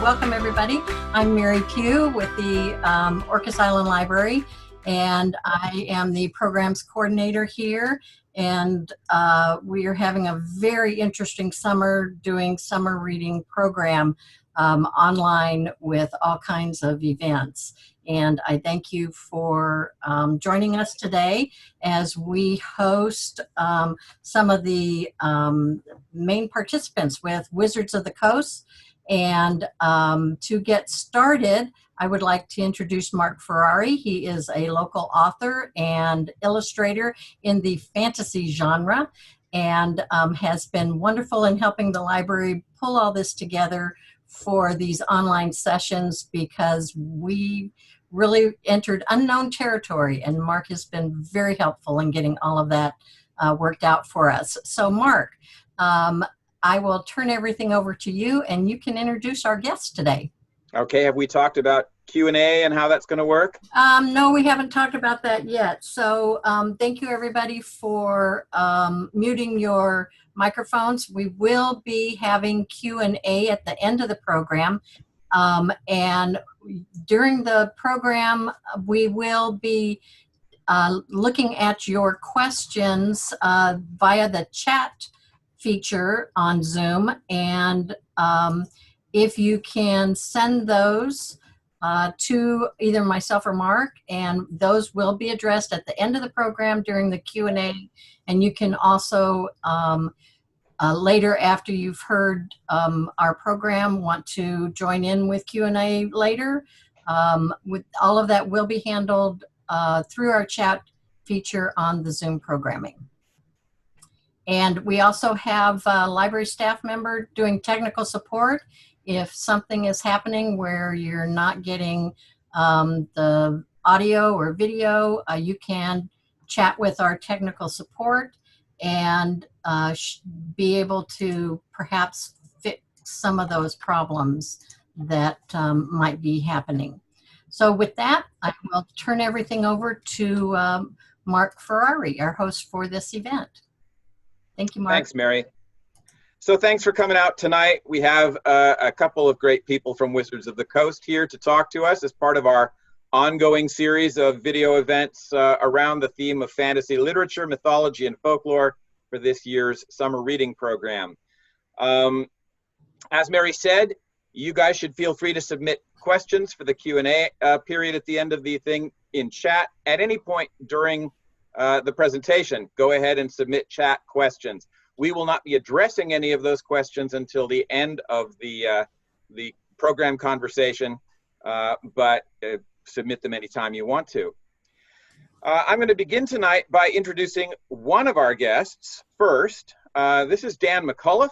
Welcome everybody. I'm Mary Pugh with the Orcas Island Library, and I am the programs coordinator here. And we are having a very interesting summer doing summer reading program online with all kinds of events. And I thank you for joining us today as we host some of the main participants with Wizards of the Coast. And to get started, I would like to introduce Mark Ferrari. He is a local author and illustrator in the fantasy genre, and has been wonderful in helping the library pull all this together for these online sessions, because we really entered unknown territory, and Mark has been very helpful in getting all of that worked out for us. So Mark, I will turn everything over to you, and you can introduce our guests today. Okay, have we talked about Q&A and how that's going to work? No, we haven't talked about that yet. So thank you everybody for muting your microphones. We will be having Q&A at the end of the program. And during the program, we will be looking at your questions via the chat feature on Zoom, and if you can send those to either myself or Mark, and those will be addressed at the end of the program during the Q&A. And you can also later, after you've heard our program, want to join in with Q&A later. With all of that will be handled through our chat feature on the Zoom programming. And we also have a library staff member doing technical support. If something is happening where you're not getting the audio or video, you can chat with our technical support and be able to perhaps fix some of those problems that might be happening. So with that, I will turn everything over to Mark Ferrari, our host for this event. Thank you, Mark. Thanks, Mary. So thanks for coming out tonight. We have a couple of great people from Wizards of the Coast here to talk to us as part of our ongoing series of video events around the theme of fantasy literature, mythology, and folklore for this year's summer reading program. As Mary said, you guys should feel free to submit questions for the Q&A period at the end of the thing in chat. At any point during the presentation, go ahead and submit chat questions. We will not be addressing any of those questions until the end of the program conversation, but submit them anytime you want to. I'm going to begin tonight by introducing one of our guests first. This is Dan McAuliffe.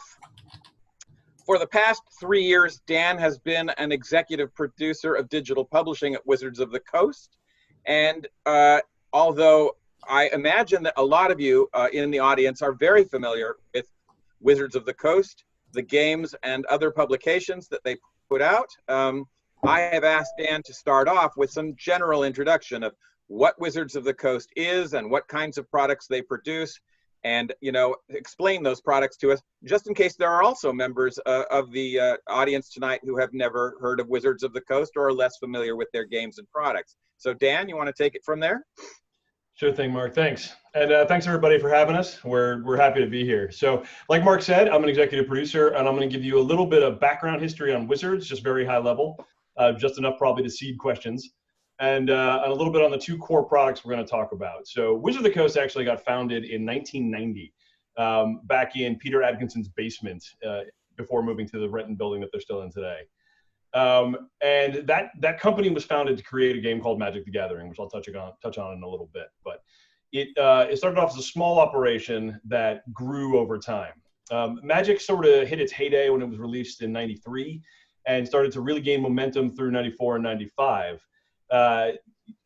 For the past 3 years, Dan has been an executive producer of digital publishing at Wizards of the Coast. And although I imagine that a lot of you in the audience are very familiar with Wizards of the Coast, the games and other publications that they put out, I have asked Dan to start off with some general introduction of what Wizards of the Coast is and what kinds of products they produce, and explain those products to us, just in case there are also members of the audience tonight who have never heard of Wizards of the Coast or are less familiar with their games and products. So Dan, you want to take it from there? Sure thing, Mark. Thanks. And thanks everybody for having us. We're happy to be here. So like Mark said, I'm an executive producer, and I'm going to give you a little bit of background history on Wizards, just very high level, just enough probably to seed questions, and a little bit on the two core products we're going to talk about. So Wizards of the Coast actually got founded in 1990, back in Peter Adkinson's basement, before moving to the Renton building that they're still in today. And that company was founded to create a game called Magic the Gathering, which I'll touch on in a little bit. But it started off as a small operation that grew over time. Magic sort of hit its heyday when it was released in '93 and started to really gain momentum through '94 and '95.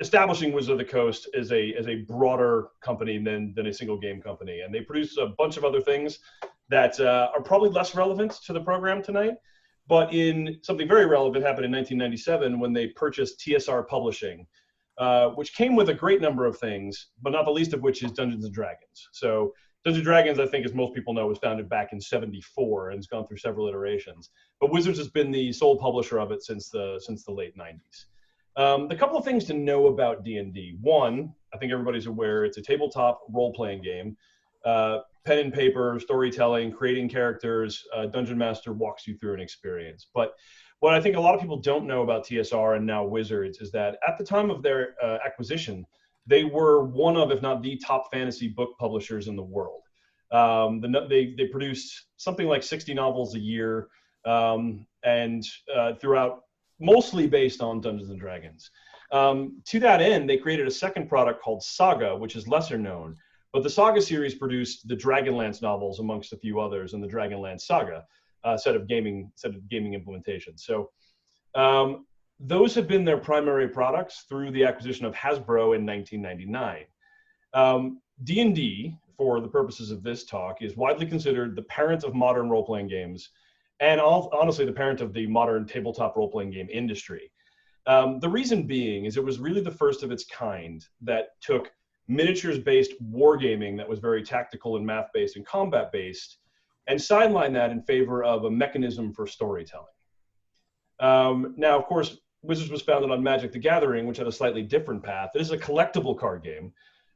Establishing Wizards of the Coast as a broader company than a single game company. And they produce a bunch of other things that are probably less relevant to the program tonight. But in something very relevant happened in 1997 when they purchased TSR Publishing, which came with a great number of things, but not the least of which is Dungeons & Dragons. So Dungeons & Dragons, I think, as most people know, was founded back in '74 and has gone through several iterations. But Wizards has been the sole publisher of it since the late '90s. The couple of things to know about D&D. One, I think everybody's aware, it's a tabletop role-playing game. Pen and paper, storytelling, creating characters, Dungeon Master walks you through an experience. But what I think a lot of people don't know about TSR and now Wizards is that at the time of their acquisition, they were one of, if not the top fantasy book publishers in the world. They produced something like 60 novels a year, and throughout, mostly based on Dungeons and Dragons. To that end, they created a second product called Saga, which is lesser known. But the Saga series produced the Dragonlance novels, amongst a few others, and the Dragonlance Saga set of gaming implementations. So those have been their primary products through the acquisition of Hasbro in 1999. D&D, for the purposes of this talk, is widely considered the parent of modern role-playing games, and honestly, the parent of the modern tabletop role-playing game industry. The reason being is it was really the first of its kind that took miniatures-based wargaming that was very tactical and math-based and combat-based, and sidelined that in favor of a mechanism for storytelling. Now, of course, Wizards was founded on Magic the Gathering, which had a slightly different path. It is a collectible card game.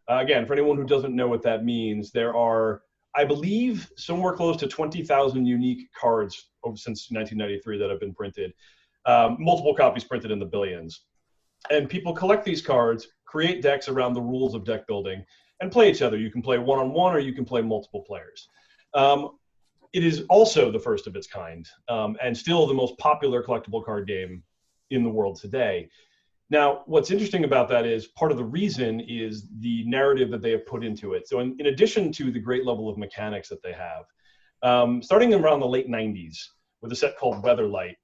Again, for anyone who doesn't know what that means, there are, I believe, somewhere close to 20,000 unique cards since 1993 that have been printed, multiple copies printed in the billions. And people collect these cards, create decks around the rules of deck building, and play each other. You can play one-on-one or you can play multiple players. It is also the first of its kind, and still the most popular collectible card game in the world today. Now, what's interesting about that is part of the reason is the narrative that they have put into it. So in addition to the great level of mechanics that they have, starting around the late 90s with a set called Weatherlight,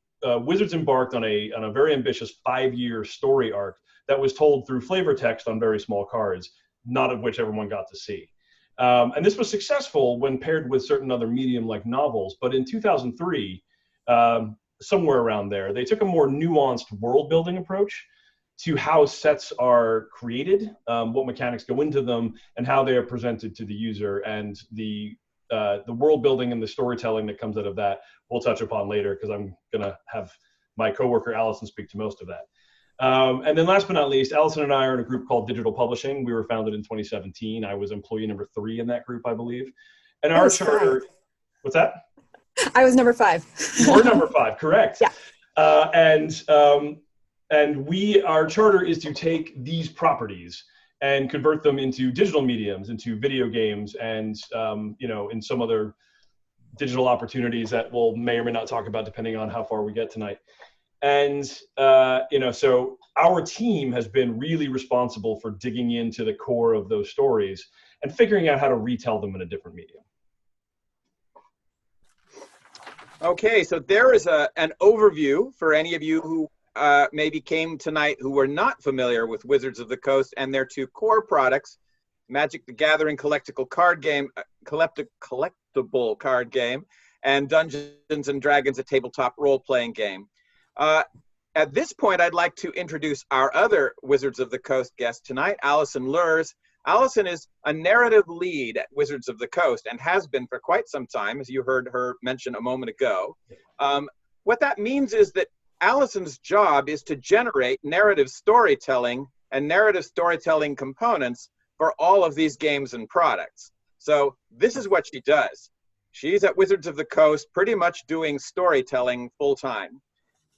Wizards embarked on a very ambitious 5-year story arc that was told through flavor text on very small cards, not of which everyone got to see. And this was successful when paired with certain other medium like novels, but in 2003, somewhere around there, they took a more nuanced world building approach to how sets are created, what mechanics go into them, and how they are presented to the user. And the world building and the storytelling that comes out of that we'll touch upon later, because I'm going to have my coworker Alison speak to most of that. And then last but not least, Alison and I are in a group called Digital Publishing. We were founded in 2017. I was employee number 3 in that group, I believe. And our charter, what's that? I was number 5. You were number 5, correct. Yeah. And our charter is to take these properties and convert them into digital mediums, into video games, and in some other digital opportunities that we'll may or may not talk about depending on how far we get tonight. And so our team has been really responsible for digging into the core of those stories and figuring out how to retell them in a different medium. Okay, so there is an overview for any of you who maybe came tonight who were not familiar with Wizards of the Coast and their 2 core products, Magic the Gathering collectible card game, collectible card game, and Dungeons and Dragons, a tabletop role-playing game. At this point, I'd like to introduce our other Wizards of the Coast guest tonight, Alison Luhrs. Alison is a narrative lead at Wizards of the Coast and has been for quite some time, as you heard her mention a moment ago. What that means is that Alison's job is to generate narrative storytelling and narrative storytelling components for all of these games and products. So this is what she does. She's at Wizards of the Coast pretty much doing storytelling full time.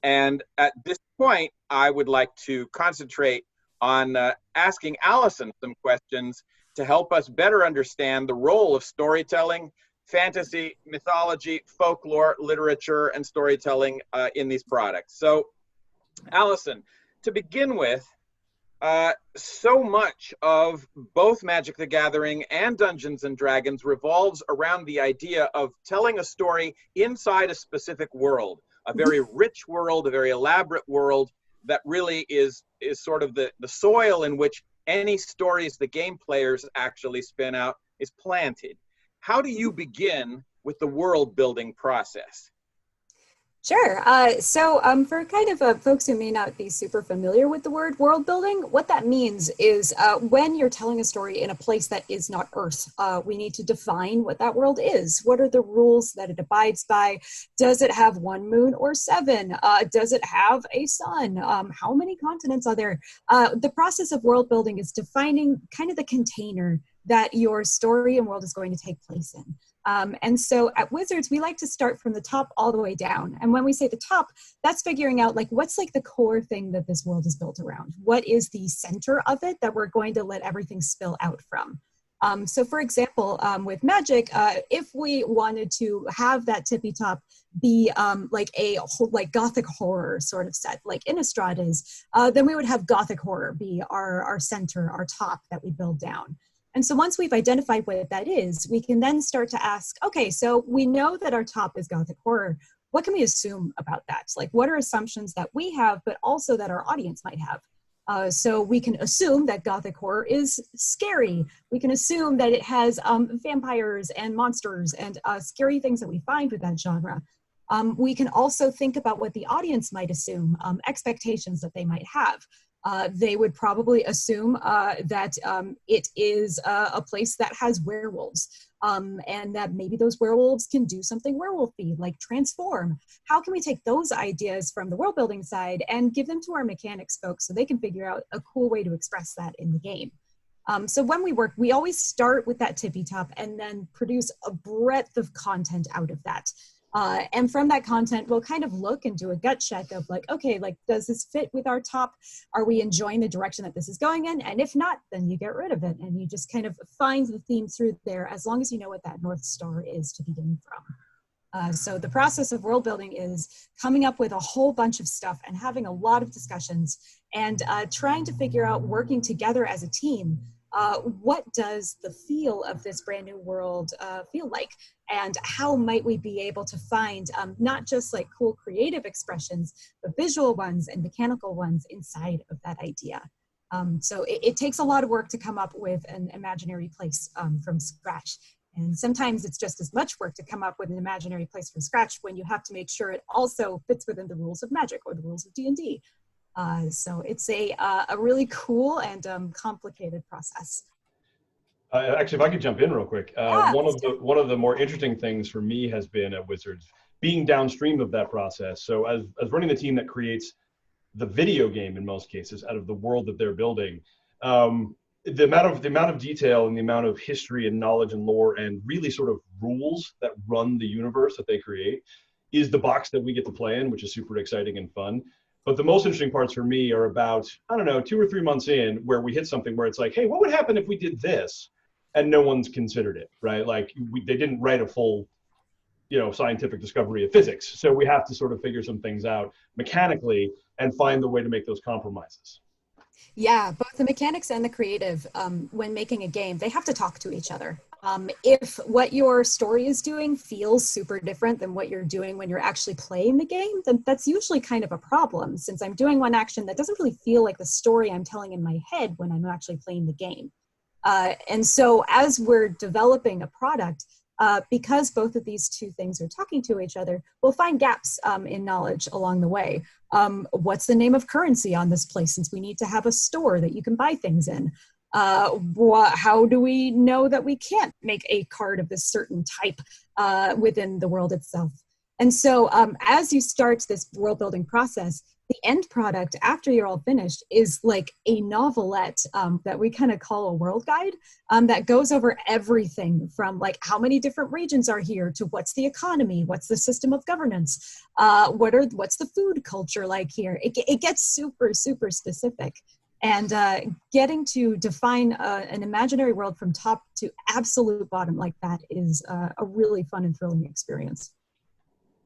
And at this point, I would like to concentrate on asking Alison some questions to help us better understand the role of storytelling, fantasy, mythology, folklore, literature, and storytelling in these products. So, Alison, to begin with, so much of both Magic the Gathering and Dungeons and Dragons revolves around the idea of telling a story inside a specific world, a very rich world, a very elaborate world that really is sort of the soil in which any stories the game players actually spin out is planted. How do you begin with the world building process? Sure. For kind of folks who may not be super familiar with the word world building, what that means is when you're telling a story in a place that is not Earth, we need to define what that world is. What are the rules that it abides by? Does it have one moon or seven? Does it have a sun? How many continents are there? The process of world building is defining kind of the container that your story and world is going to take place in. And so at Wizards, we like to start from the top all the way down. And when we say the top, that's figuring out like what's like the core thing that this world is built around. What is the center of it that we're going to let everything spill out from? So for example, with Magic, if we wanted to have that tippy top be like Gothic horror sort of set, like Innistrad is, then we would have Gothic horror be our center, our top that we build down. And so once we've identified what that is, we can then start to ask, okay, so we know that our top is Gothic horror. What can we assume about that? Like, what are assumptions that we have, but also that our audience might have? So we can assume that Gothic horror is scary. We can assume that it has vampires and monsters and scary things that we find with that genre. We can also think about what the audience might assume, expectations that they might have. They would probably assume that it is a place that has werewolves, and that maybe those werewolves can do something werewolfy, like transform. How can we take those ideas from the world building side and give them to our mechanics folks so they can figure out a cool way to express that in the game? So when we work, we always start with that tippy top and then produce a breadth of content out of that. And from that content, we'll kind of look and do a gut check of like, okay, like, does this fit with our top? Are we enjoying the direction that this is going in? And if not, then you get rid of it. And you just kind of find the theme through there as long as you know what that North Star is to begin from. So the process of world building is coming up with a whole bunch of stuff and having a lot of discussions and trying to figure out, working together as a team, what does the feel of this brand new world feel like? And how might we be able to find not just like cool creative expressions, but visual ones and mechanical ones inside of that idea? So it takes a lot of work to come up with an imaginary place from scratch. And sometimes it's just as much work to come up with an imaginary place from scratch when you have to make sure it also fits within the rules of Magic or the rules of D&D. So it's a really cool and complicated process. Actually, if I could jump in real quick, Yeah, one of the more interesting things for me has been at Wizards being downstream of that process. So as running the team that creates the video game in most cases out of the world that they're building, the amount of detail and the amount of history and knowledge and lore and really sort of rules that run the universe that they create is the box that we get to play in, which is super exciting and fun. But the most interesting parts for me are about, I don't know, 2 or 3 months in where we hit something where it's like, hey, what would happen if we did this? And no one's considered it, right? Like they didn't write a full, scientific discovery of physics. So we have to sort of figure some things out mechanically and find the way to make those compromises. Yeah, both the mechanics and the creative, when making a game, they have to talk to each other. If what your story is doing feels super different than what you're doing when you're actually playing the game, then that's usually kind of a problem, since I'm doing one action that doesn't really feel like the story I'm telling in my head when I'm actually playing the game. And so as we're developing a product, because both of these two things are talking to each other, we'll find gaps in knowledge along the way. What's the name of currency on this place, since we need to have a store that you can buy things in? How do we know that we can't make a card of this certain type within the world itself? And so as you start this world building process, the end product after you're all finished is like a novelette that we kind of call a world guide that goes over everything from like how many different regions are here to what's the economy, what's the system of governance, what's the food culture like here. It gets super, super specific. And getting to define an imaginary world from top to absolute bottom like that is a really fun and thrilling experience.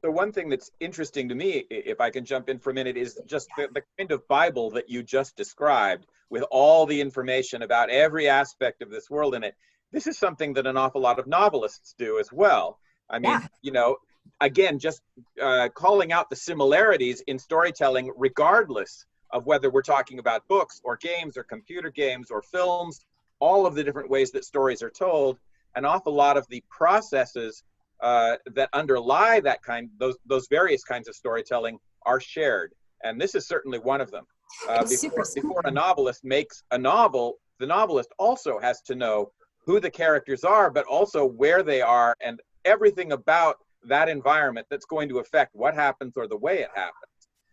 So one thing that's interesting to me, if I can jump in for a minute, is just the kind of Bible that you just described with all the information about every aspect of this world in it. This is something that an awful lot of novelists do as well. I mean, again, just calling out the similarities in storytelling, regardless of whether we're talking about books or games or computer games or films, all of the different ways that stories are told, an awful lot of the processes that underlie that those various kinds of storytelling are shared. And this is certainly one of them. Before a novelist makes a novel, the novelist also has to know who the characters are, but also where they are and everything about that environment that's going to affect what happens or the way it happens.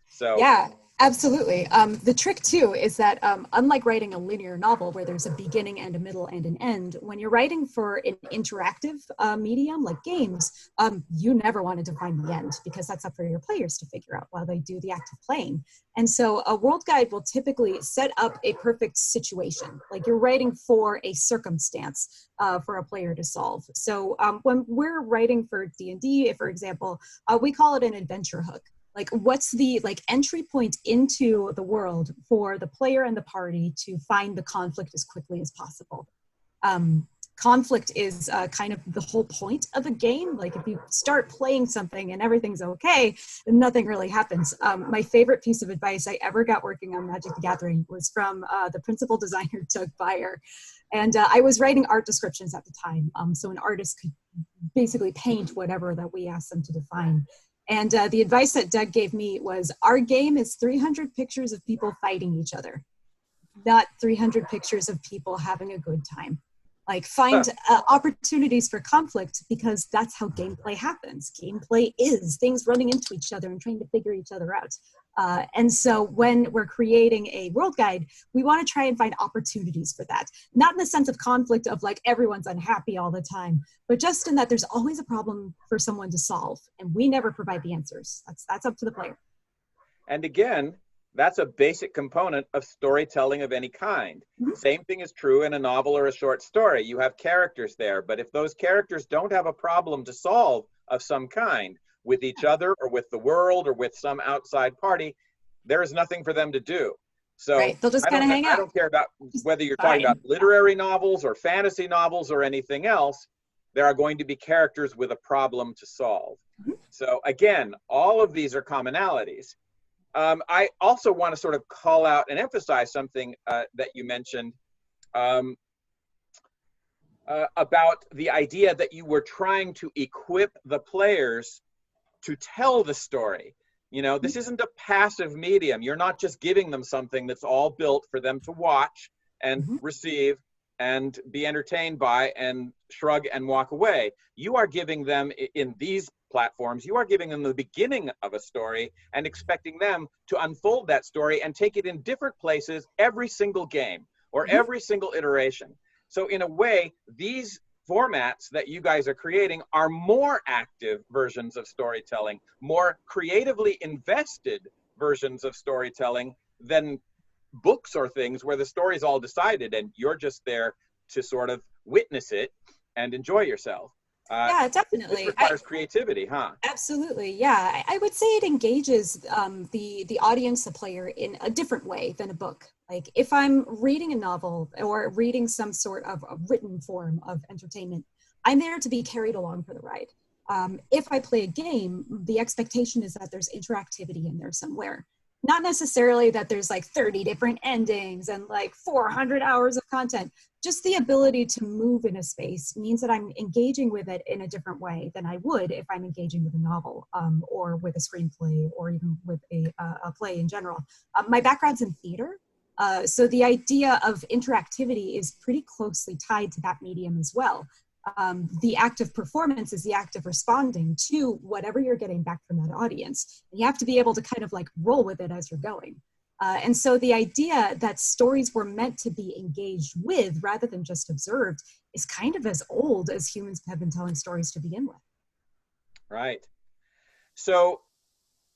So yeah, absolutely. The trick too is that unlike writing a linear novel where there's a beginning and a middle and an end, when you're writing for an interactive medium like games, you never want to define the end because that's up for your players to figure out while they do the act of playing. And so a world guide will typically set up a perfect situation, like you're writing for a circumstance for a player to solve. So when we're writing for D&D, for example, we call it an adventure hook. Like, what's the entry point into the world for the player and the party to find the conflict as quickly as possible? Conflict is kind of the whole point of a game. Like, if you start playing something and everything's okay, then nothing really happens. My favorite piece of advice I ever got working on Magic the Gathering was from the principal designer, Doug Beyer. And I was writing art descriptions at the time, so an artist could basically paint whatever that we asked them to define. And the advice that Doug gave me was, our game is 300 pictures of people fighting each other, not 300 pictures of people having a good time. Like, find opportunities for conflict, because that's how gameplay happens. Gameplay is things running into each other and trying to figure each other out. And so when we're creating a world guide, we want to try and find opportunities for that. Not in the sense of conflict of like everyone's unhappy all the time, but just in that there's always a problem for someone to solve, and we never provide the answers. That's up to the player. And again, that's a basic component of storytelling of any kind. Mm-hmm. Same thing is true in a novel or a short story. You have characters there, but if those characters don't have a problem to solve of some kind with each other or with the world or with some outside party, there is nothing for them to do. So right. They'll just kind of hang out. I don't care about whether you're talking about literary novels or fantasy novels or anything else. There are going to be characters with a problem to solve. Mm-hmm. So again, all of these are commonalities. I also want to sort of call out and emphasize something that you mentioned about the idea that you were trying to equip the players to tell the story. You know, this isn't a passive medium. You're not just giving them something that's all built for them to watch and receive and be entertained by and shrug and walk away. You are giving them, in these platforms, you are giving them the beginning of a story and expecting them to unfold that story and take it in different places every single game or every single iteration. So in a way, these formats that you guys are creating are more active versions of storytelling, more creatively invested versions of storytelling than books or things where the story's all decided and you're just there to sort of witness it and enjoy yourself. Yeah, definitely. This requires creativity, huh? Absolutely, yeah. I would say it engages the audience, the player, in a different way than a book. Like, if I'm reading a novel or reading some sort of a written form of entertainment, I'm there to be carried along for the ride. If I play a game, the expectation is that there's interactivity in there somewhere. Not necessarily that there's like 30 different endings and like 400 hours of content. Just the ability to move in a space means that I'm engaging with it in a different way than I would if I'm engaging with a novel or with a screenplay or even with a play in general. My background's in theater, so the idea of interactivity is pretty closely tied to that medium as well. The act of performance is the act of responding to whatever you're getting back from that audience. You have to be able to kind of like roll with it as you're going. And so the idea that stories were meant to be engaged with rather than just observed is kind of as old as humans have been telling stories to begin with. Right. So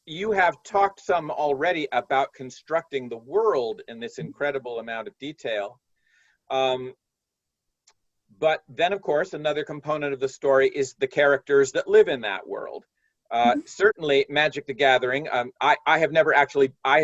you have talked some already about constructing the world in this incredible amount of detail. But then, of course, another component of the story is the characters that live in that world. Certainly, Magic the Gathering, I have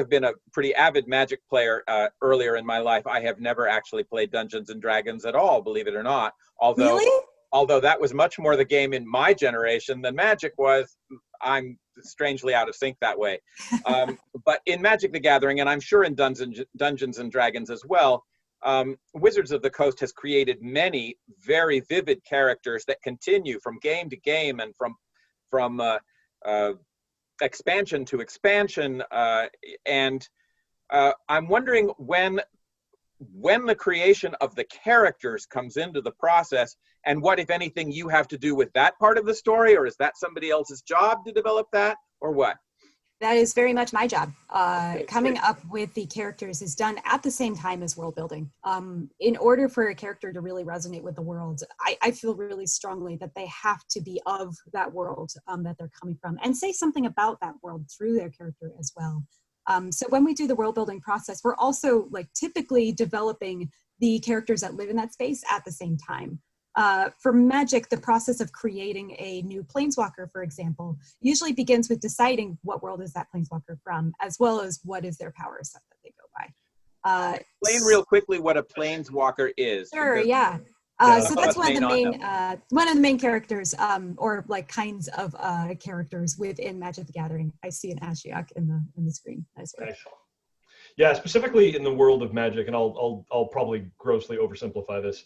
been a pretty avid Magic player earlier in my life. I have never actually played Dungeons and Dragons at all, believe it or not. Although that was much more the game in my generation than Magic was. I'm strangely out of sync that way. But in Magic the Gathering, and I'm sure in Dungeons and Dragons as well, Wizards of the Coast has created many very vivid characters that continue from game to game and from expansion to expansion. And I'm wondering when the creation of the characters comes into the process, and what, if anything, you have to do with that part of the story, or is that somebody else's job to develop that, or what? That is very much my job. Coming up with the characters is done at the same time as world building. In order for a character to really resonate with the world, I feel really strongly that they have to be of that world that they're coming from, and say something about that world through their character as well. So when we do the world building process, we're also like typically developing the characters that live in that space at the same time. For Magic, the process of creating a new planeswalker, for example, usually begins with deciding what world is that planeswalker from, as well as what is their power set that they go by. Explain real quickly what a planeswalker is. Sure, yeah. So that's one of the main characters, or like kinds of characters within Magic the Gathering. I see an Ashiok in the screen. Nice. Yeah, specifically in the world of Magic, and I'll probably grossly oversimplify this.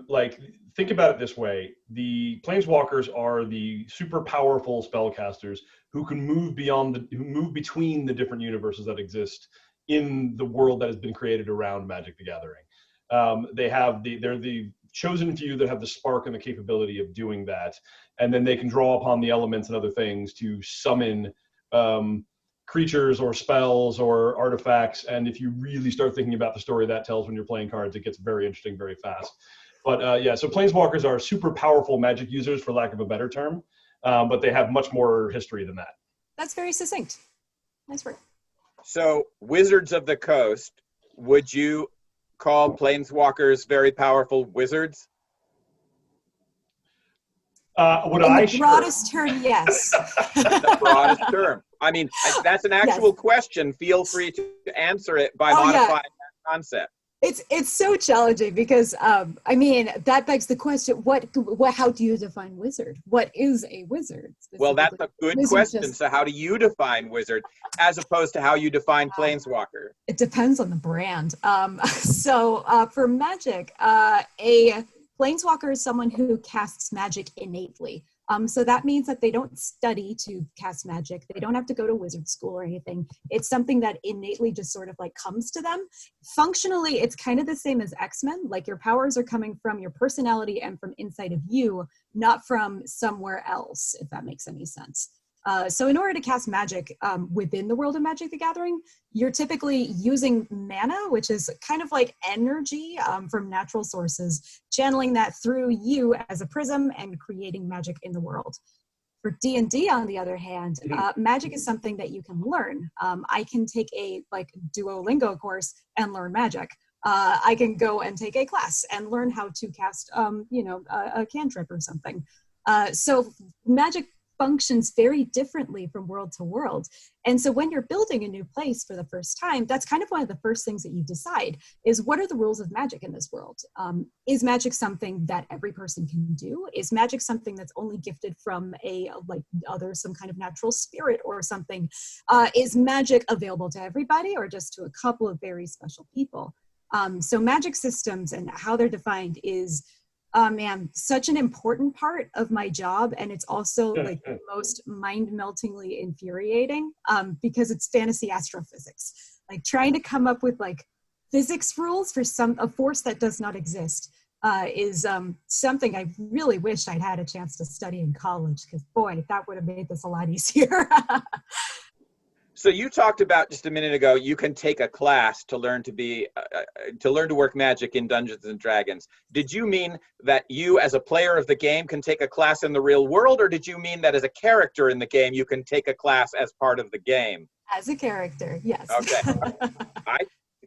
Like, think about it this way: the planeswalkers are the super powerful spellcasters who can move between the different universes that exist in the world that has been created around Magic the Gathering. They're the chosen few that have the spark and the capability of doing that, and then they can draw upon the elements and other things to summon creatures or spells or artifacts. And if you really start thinking about the story that tells when you're playing cards, it gets very interesting very fast. But yeah, so planeswalkers are super powerful Magic users, for lack of a better term, but they have much more history than that. That's very succinct. Nice work. So Wizards of the Coast, would you call planeswalkers very powerful wizards? In the broadest term, yes. The broadest term. I mean, that's an actual question. Feel free to answer it by modifying that concept. It's so challenging because I mean, that begs the question: what? How do you define wizard? What is a wizard? Well, that's a good question. So, how do you define wizard, as opposed to how you define planeswalker? It depends on the brand. For Magic, a planeswalker is someone who casts magic innately. So that means that they don't study to cast magic. They don't have to go to wizard school or anything. It's something that innately just sort of like comes to them. Functionally, it's kind of the same as X-Men. Like, your powers are coming from your personality and from inside of you, not from somewhere else, if that makes any sense. So in order to cast magic within the world of Magic the Gathering, you're typically using mana, which is kind of like energy from natural sources, channeling that through you as a prism and creating magic in the world. For D&D, on the other hand, magic is something that you can learn. I can take a Duolingo course and learn magic. I can go and take a class and learn how to cast, a cantrip or something. So magic functions very differently from world to world. And so when you're building a new place for the first time, that's kind of one of the first things that you decide is, what are the rules of magic in this world? Is magic something that every person can do? Is magic something that's only gifted from some kind of natural spirit or something? Is magic available to everybody or just to a couple of very special people? So magic systems and how they're defined is such an important part of my job, and it's also like the most mind-meltingly infuriating because it's fantasy astrophysics. Like, trying to come up with like physics rules for a force that does not exist is something I really wish I'd had a chance to study in college, because boy, that would have made this a lot easier. So you talked about just a minute ago, you can take a class to learn to work magic in Dungeons and Dragons. Did you mean that you, as a player of the game, can take a class in the real world, or did you mean that as a character in the game, you can take a class as part of the game? As a character, yes. Okay.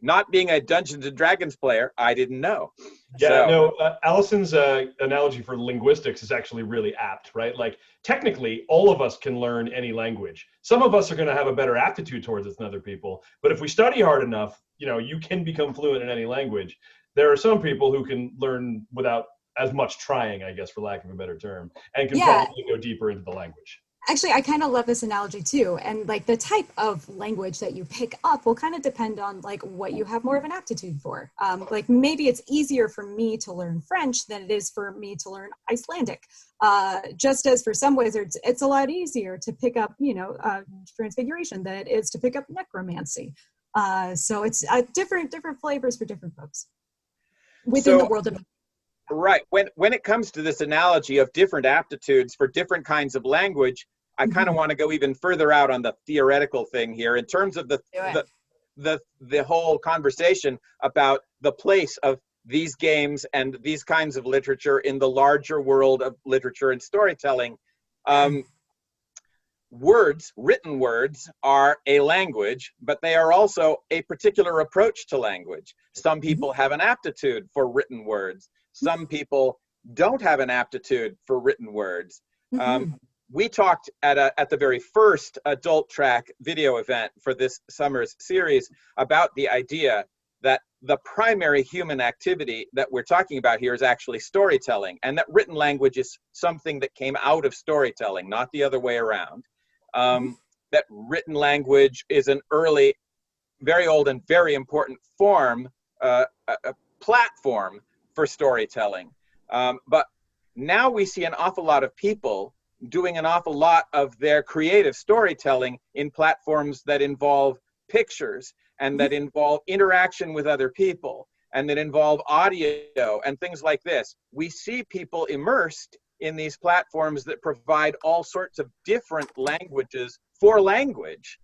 Not being a Dungeons and Dragons player, I didn't know. Yeah, no, Alison's analogy for linguistics is actually really apt, right? Like, technically, all of us can learn any language. Some of us are going to have a better aptitude towards it than other people. But if we study hard enough, you can become fluent in any language. There are some people who can learn without as much trying, I guess, for lack of a better term, and can probably go deeper into the language. Actually, I kind of love this analogy too. And like the type of language that you pick up will kind of depend on like what you have more of an aptitude for. Like maybe it's easier for me to learn French than it is for me to learn Icelandic. Just as for some wizards, it's a lot easier to pick up, Transfiguration than it is to pick up necromancy. So it's different flavors for different folks within the world of. Right. When it comes to this analogy of different aptitudes for different kinds of language, I kind of want to go even further out on the theoretical thing here in terms of the whole conversation about the place of these games and these kinds of literature in the larger world of literature and storytelling. Written words are a language, but they are also a particular approach to language. Some people have an aptitude for written words. Some people don't have an aptitude for written words. We talked at the very first Adult Track video event for this summer's series about the idea that the primary human activity that we're talking about here is actually storytelling, and that written language is something that came out of storytelling, not the other way around. That written language is an early, very old and very important form, a platform for storytelling. But now we see an awful lot of people doing an awful lot of their creative storytelling in platforms that involve pictures and that involve interaction with other people and that involve audio and things like this. We see people immersed in these platforms that provide all sorts of different languages for language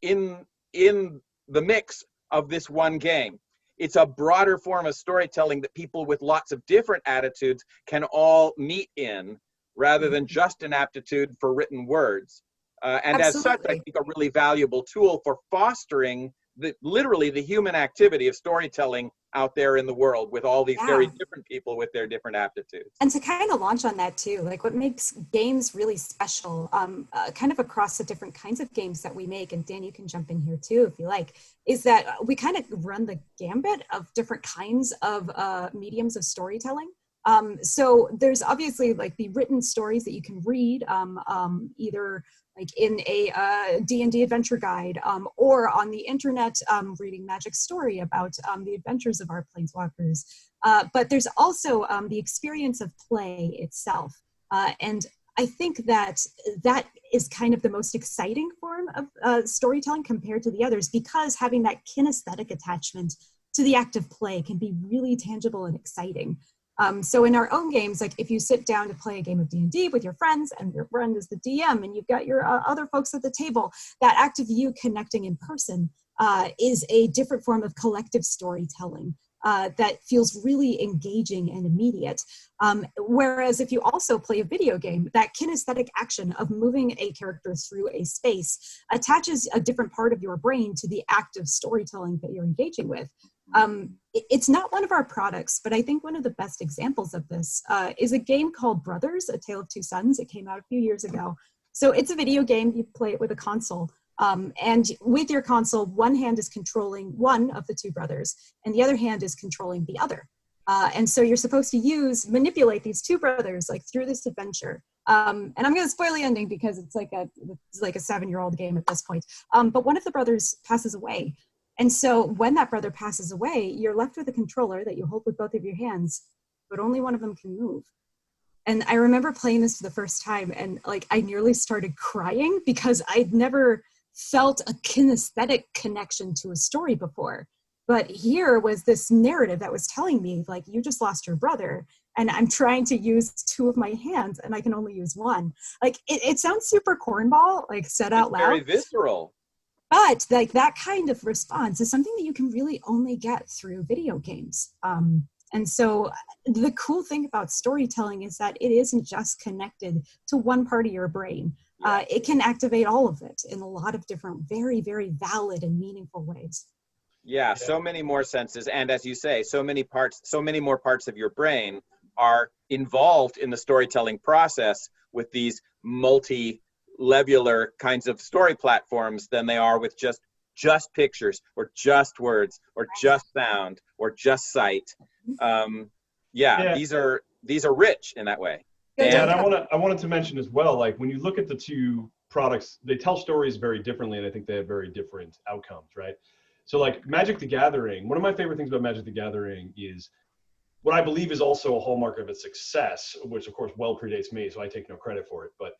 in the mix of this one game. It's a broader form of storytelling that people with lots of different attitudes can all meet in, rather than just an aptitude for written words. And Absolutely. As such, I think a really valuable tool for fostering literally the human activity of storytelling out there in the world with all these very different people with their different aptitudes. And to kind of launch on that too, like what makes games really special, kind of across the different kinds of games that we make, and Dan, you can jump in here too if you like, is that we kind of run the gambit of different kinds of mediums of storytelling. So there's obviously like the written stories that you can read, either like in a D&D adventure guide, or on the internet, reading Magic Story about the adventures of our planeswalkers. But there's also the experience of play itself. And I think that is kind of the most exciting form of storytelling compared to the others, because having that kinesthetic attachment to the act of play can be really tangible and exciting. So in our own games, like if you sit down to play a game of D&D with your friends and your friend is the DM and you've got your other folks at the table, that act of you connecting in person is a different form of collective storytelling that feels really engaging and immediate. Whereas if you also play a video game, that kinesthetic action of moving a character through a space attaches a different part of your brain to the act of storytelling that you're engaging with. It's not one of our products, but I think one of the best examples of this is a game called Brothers, A Tale of Two Sons. It came out a few years ago. So it's a video game. You play it with a console. And with your console, one hand is controlling one of the two brothers, and the other hand is controlling the other. And so you're supposed to manipulate these two brothers like through this adventure. And I'm going to spoil the ending because it's like a 7-year-old game at this point. But one of the brothers passes away. And so when that brother passes away, you're left with a controller that you hold with both of your hands, but only one of them can move. And I remember playing this for the first time, and like I nearly started crying because I'd never felt a kinesthetic connection to a story before. But here was this narrative that was telling me, like, you just lost your brother, and I'm trying to use two of my hands, and I can only use one. Like, it sounds super cornball, like said out loud. Very visceral. But like that kind of response is something that you can really only get through video games. And so the cool thing about storytelling is that it isn't just connected to one part of your brain. It can activate all of it in a lot of different, very, very valid and meaningful ways. Yeah, so many more senses. And as you say, so many more parts of your brain are involved in the storytelling process with these multi-levular kinds of story platforms than they are with just pictures or just words or just sound or just sight. These are rich in that way. Dan? And I wanted to mention as well, like when you look at the two products, they tell stories very differently, and I think they have very different outcomes, right? So like Magic the Gathering, one of my favorite things about Magic the Gathering is what I believe is also a hallmark of its success, which of course well predates me, so I take no credit for it. But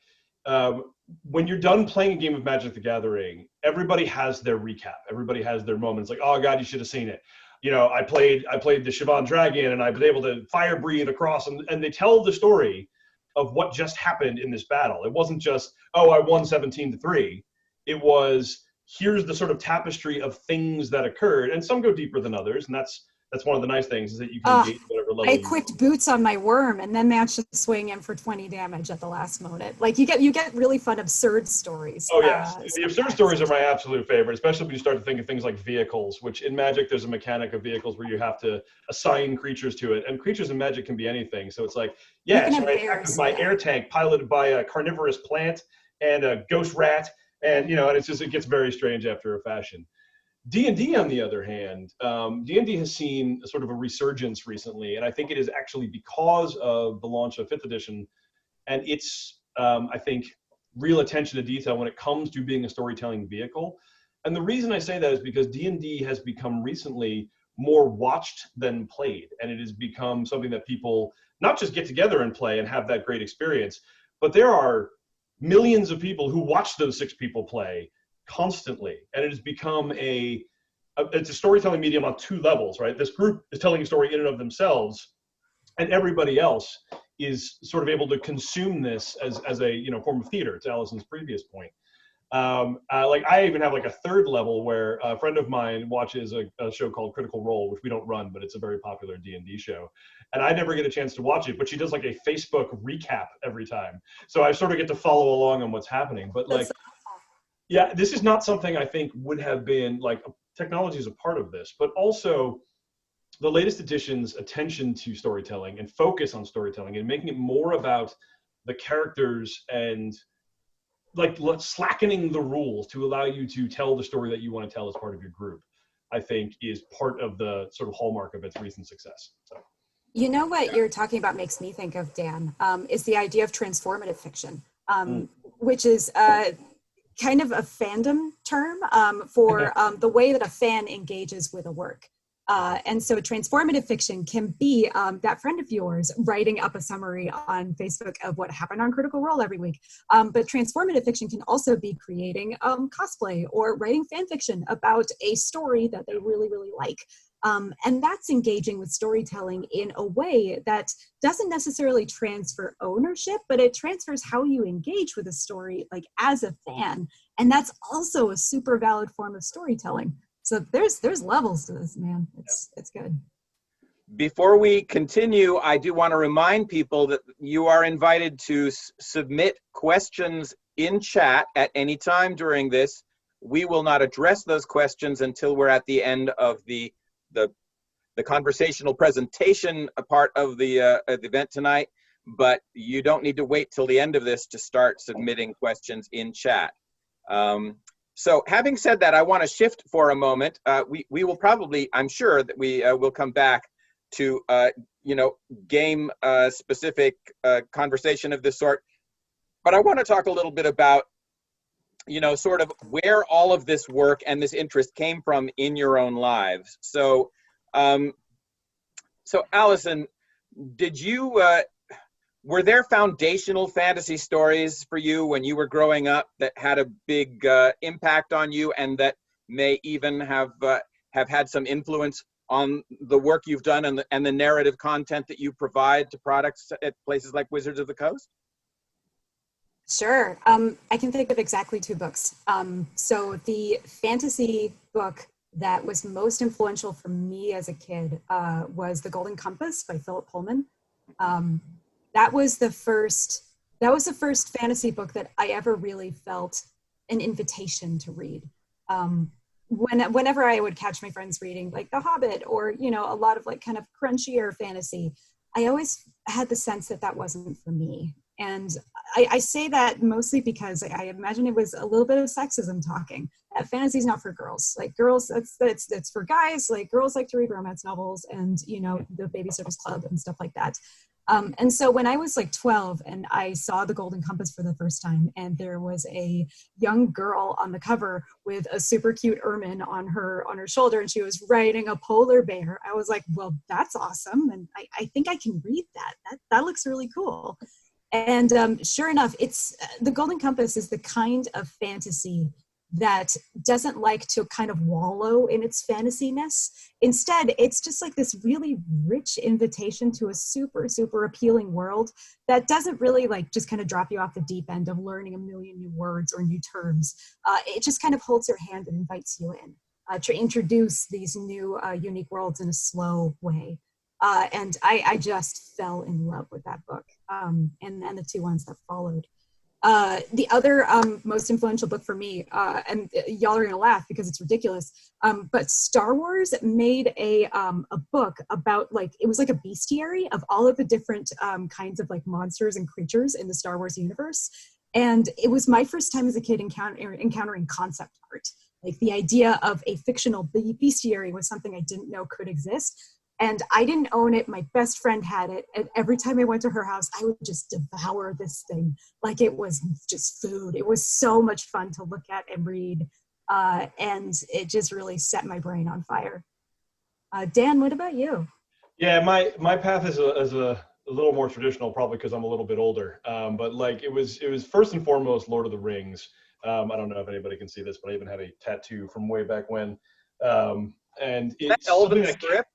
when you're done playing a game of Magic the Gathering, everybody has their recap. Everybody has their moments like, oh God, you should have seen it. You know, I played the Siobhan Dragon and I was able to fire breathe across, and they tell the story of what just happened in this battle. It wasn't just, oh, I won 17-3. It was, here's the sort of tapestry of things that occurred, and some go deeper than others, and that's one of the nice things is that you can engage whatever level. I equipped boots on my worm and then managed to swing him for 20 damage at the last moment. Like you get really fun, absurd stories. Oh yes, the absurd stories are my absolute favorite, especially when you start to think of things like vehicles, which in Magic there's a mechanic of vehicles where you have to assign creatures to it, and creatures in Magic can be anything. So it's like, yeah, so I attack with my air tank piloted by a carnivorous plant and a ghost rat, and you know, and it gets very strange after a fashion. D&D, on the other hand, D&D has seen a sort of a resurgence recently, and I think it is actually because of the launch of 5th edition and its, I think, real attention to detail when it comes to being a storytelling vehicle. And the reason I say that is because D&D has become recently more watched than played, and it has become something that people not just get together and play and have that great experience, but there are millions of people who watch those 6 people play constantly, and it has become it's a storytelling medium on 2 levels, right? This group is telling a story in and of themselves, and everybody else is sort of able to consume this as a form of theater, to Alison's previous point. Like I even have like a 3rd level where a friend of mine watches a show called Critical Role, which we don't run, but it's a very popular D&D show, and I never get a chance to watch it, but she does like a Facebook recap every time, so I sort of get to follow along on what's happening. But like, yeah, this is not something I think would have been, like, technology is a part of this, but also the latest edition's attention to storytelling and focus on storytelling and making it more about the characters and like slackening the rules to allow you to tell the story that you want to tell as part of your group, I think is part of the sort of hallmark of its recent success. So, you know what you're talking about makes me think of, Dan, is the idea of transformative fiction, which is kind of a fandom term for the way that a fan engages with a work. And so transformative fiction can be that friend of yours writing up a summary on Facebook of what happened on Critical Role every week. But transformative fiction can also be creating cosplay or writing fan fiction about a story that they really, really like. And that's engaging with storytelling in a way that doesn't necessarily transfer ownership, but it transfers how you engage with a story, like as a fan. And that's also a super valid form of storytelling. So there's levels to this, man. It's good. Before we continue, I do want to remind people that you are invited to submit questions in chat at any time during this. We will not address those questions until we're at the end of the conversational presentation part of the event tonight, but you don't need to wait till the end of this to start submitting questions in chat. So having said that, I want to shift for a moment. We will probably, I'm sure that we will come back to, game specific conversation of this sort. But I want to talk a little bit about, sort of where all of this work and this interest came from in your own lives. So, Alison, did you, were there foundational fantasy stories for you when you were growing up that had a big impact on you and that may even have had some influence on the work you've done and the narrative content that you provide to products at places like Wizards of the Coast? Sure. I can think of exactly 2 books. So the fantasy book that was most influential for me as a kid was The Golden Compass by Philip Pullman. That was the first fantasy book that I ever really felt an invitation to read. Whenever I would catch my friends reading like The Hobbit or, a lot of like kind of crunchier fantasy, I always had the sense that wasn't for me. And I say that mostly because I imagine it was a little bit of sexism talking. That fantasy is not for girls. Like girls, it's for guys. Like girls like to read romance novels and, the Babysitter's Club and stuff like that. And so when I was like 12 and I saw the Golden Compass for the first time, and there was a young girl on the cover with a super cute ermine on her shoulder, and she was riding a polar bear, I was like, well, that's awesome. And I think I can read that. That looks really cool. And sure enough, it's the Golden Compass is the kind of fantasy that doesn't like to kind of wallow in its fantasy-ness. Instead, it's just like this really rich invitation to a super, super appealing world that doesn't really like just kind of drop you off the deep end of learning a million new words or new terms. It just kind of holds your hand and invites you in to introduce these new unique worlds in a slow way. And I just fell in love with that book and the two ones that followed. The other most influential book for me, and y'all are gonna laugh because it's ridiculous, but Star Wars made a book about like, it was like a bestiary of all of the different kinds of like monsters and creatures in the Star Wars universe. And it was my first time as a kid encountering concept art. Like the idea of a fictional bestiary was something I didn't know could exist. And I didn't own it. My best friend had it. And every time I went to her house, I would just devour this thing like it was just food. It was so much fun to look at and read. And it just really set my brain on fire. Dan, what about you? Yeah, my path is a little more traditional, probably because I'm a little bit older. But like it was first and foremost Lord of the Rings. I don't know if anybody can see this, but I even have a tattoo from way back when. And it's Elven script.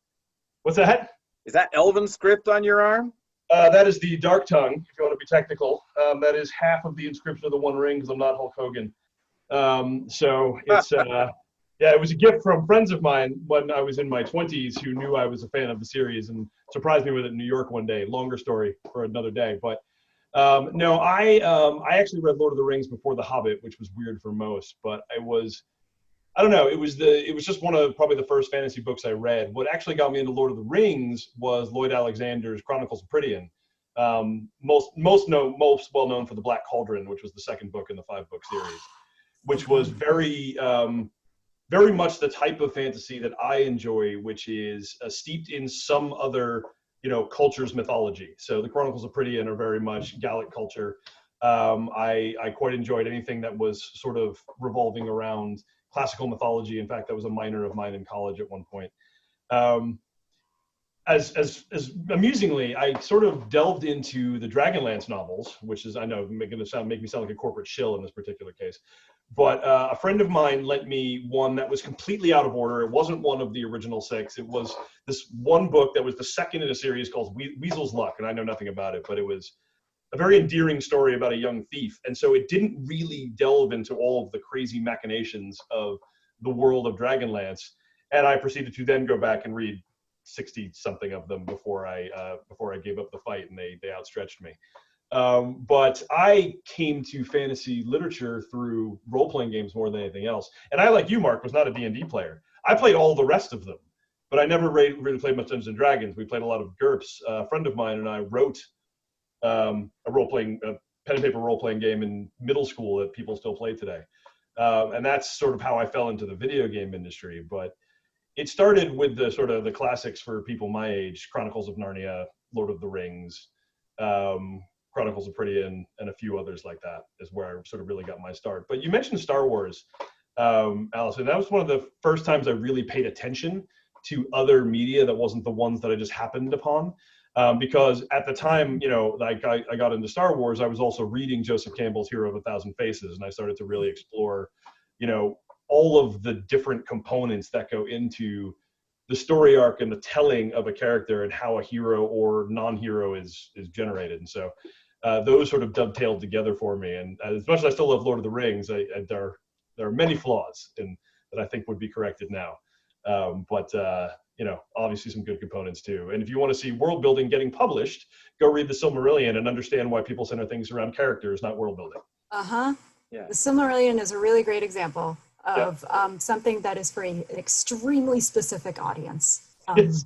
What's that? Is that Elven script on your arm? That is the Dark Tongue, if you want to be technical. That is half of the inscription of the One Ring, because I'm not Hulk Hogan. So it's, yeah, it was a gift from friends of mine when I was in my 20s who knew I was a fan of the series and surprised me with it in New York one day. Longer story for another day. But no, I actually read Lord of the Rings before The Hobbit, which was weird for most, but I don't know. It was just one of probably the first fantasy books I read. What actually got me into Lord of the Rings was Lloyd Alexander's Chronicles of Prydian. Most well known for The Black Cauldron, which was the second book in the 5-book series, which was very much the type of fantasy that I enjoy, which is steeped in some other culture's mythology. So the Chronicles of Prydian are very much Gallic culture. I quite enjoyed anything that was sort of revolving around classical mythology. In fact, that was a minor of mine in college at one point. As amusingly, I sort of delved into the Dragonlance novels, which is, I know, make me sound like a corporate shill in this particular case. But a friend of mine lent me one that was completely out of order. It wasn't one of the original 6. It was this one book that was the second in a series called Weasel's Luck, and I know nothing about it, but it was a very endearing story about a young thief. And so it didn't really delve into all of the crazy machinations of the world of Dragonlance. And I proceeded to then go back and read 60 something of them before I gave up the fight, and they outstretched me. But I came to fantasy literature through role-playing games more than anything else. And I, like you, Mark, was not a D&D player. I played all the rest of them, but I never really played much Dungeons and Dragons. We played a lot of GURPS. A friend of mine and I wrote a pen and paper role-playing game in middle school that people still play today. And that's sort of how I fell into the video game industry. But it started with the sort of the classics for people my age: Chronicles of Narnia, Lord of the Rings, Chronicles of Prydian, and a few others like that is where I sort of really got my start. But you mentioned Star Wars, Alison. That was one of the first times I really paid attention to other media that wasn't the ones that I just happened upon. Because at the time, like I got into Star Wars, I was also reading Joseph Campbell's Hero of a Thousand Faces, and I started to really explore, all of the different components that go into the story arc and the telling of a character and how a hero or non-hero is generated. And so those sort of dovetailed together for me. And as much as I still love Lord of the Rings, there are many flaws that I think would be corrected now. But obviously some good components too. And if you want to see world building getting published, go read the Silmarillion and understand why people center things around characters, not world building. Yeah. The Silmarillion is a really great example of something that is for an extremely specific audience. It's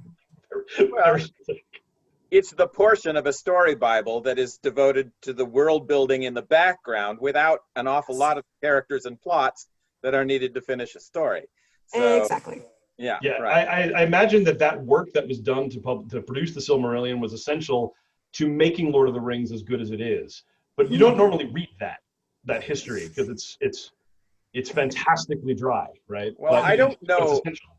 the portion of a story Bible that is devoted to the world building in the background without an awful lot of characters and plots that are needed to finish a story. So, exactly. Yeah. Right. I imagine that work that was done to produce the Silmarillion was essential to making Lord of the Rings as good as it is. But you don't normally read that history because it's fantastically dry, right? Well, But I don't but it's know. essential.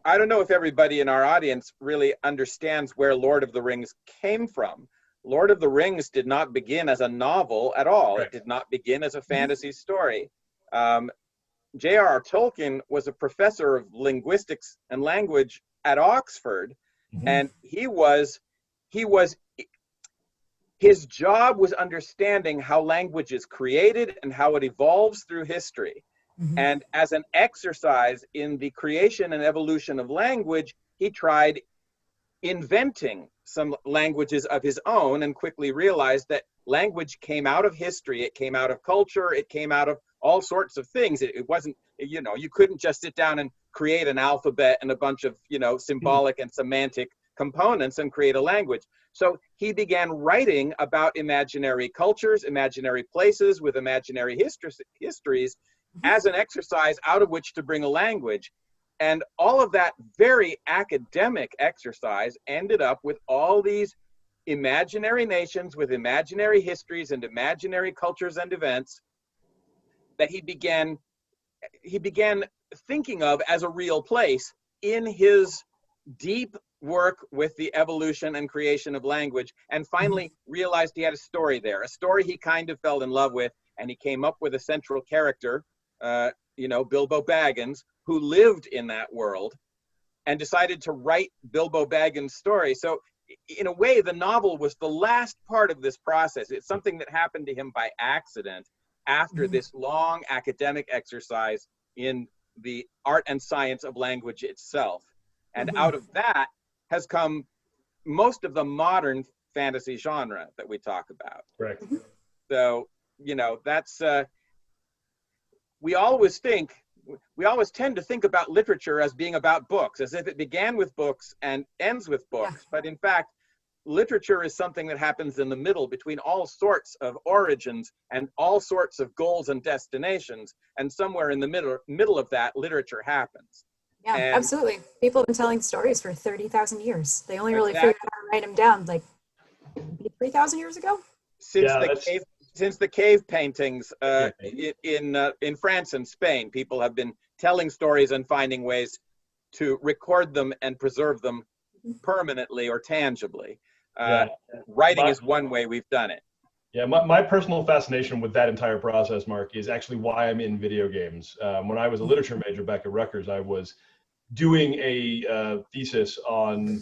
I don't know if everybody in our audience really understands where Lord of the Rings came from. Lord of the Rings did not begin as a novel at all. Right. It did not begin as a fantasy story. J.R.R. Tolkien was a professor of linguistics and language at Oxford, and his job was understanding how language is created and how it evolves through history. And as an exercise in the creation and evolution of language, he tried inventing some languages of his own and quickly realized that language came out of history, it came out of culture, it came out of all sorts of things. It wasn't, you know, you couldn't just sit down and create an alphabet and a bunch of, you know, symbolic and semantic components and create a language. So he began writing about imaginary cultures, imaginary places with imaginary histories as an exercise out of which to bring a language. And all of that very academic exercise ended up with all these imaginary nations with imaginary histories and imaginary cultures and events that he began thinking of as a real place in his deep work with the evolution and creation of language, and finally realized he had a story there, a story he kind of fell in love with, and he came up with a central character, you know, Bilbo Baggins, who lived in that world, and decided to write Bilbo Baggins' story. So in a way, the novel was the last part of this process. It's something that happened to him by accident after this long academic exercise in the art and science of language itself. And out of that has come most of the modern fantasy genre that we talk about. Correct. So, you know, that's, we always tend to think about literature as being about books, as if it began with books and ends with books. Yeah. But in fact, literature is something that happens in the middle between all sorts of origins and all sorts of goals and destinations. And somewhere in the middle of that, literature happens. Yeah, and absolutely. People have been telling stories for 30,000 years. They only really figured out how to write them down like 3,000 years ago. Since the cave paintings in France and Spain, people have been telling stories and finding ways to record them and preserve them permanently or tangibly. Writing is one way we've done it. Yeah, my personal fascination with that entire process, Mark, is actually why I'm in video games. When I was a literature major back at Rutgers, I was doing a thesis on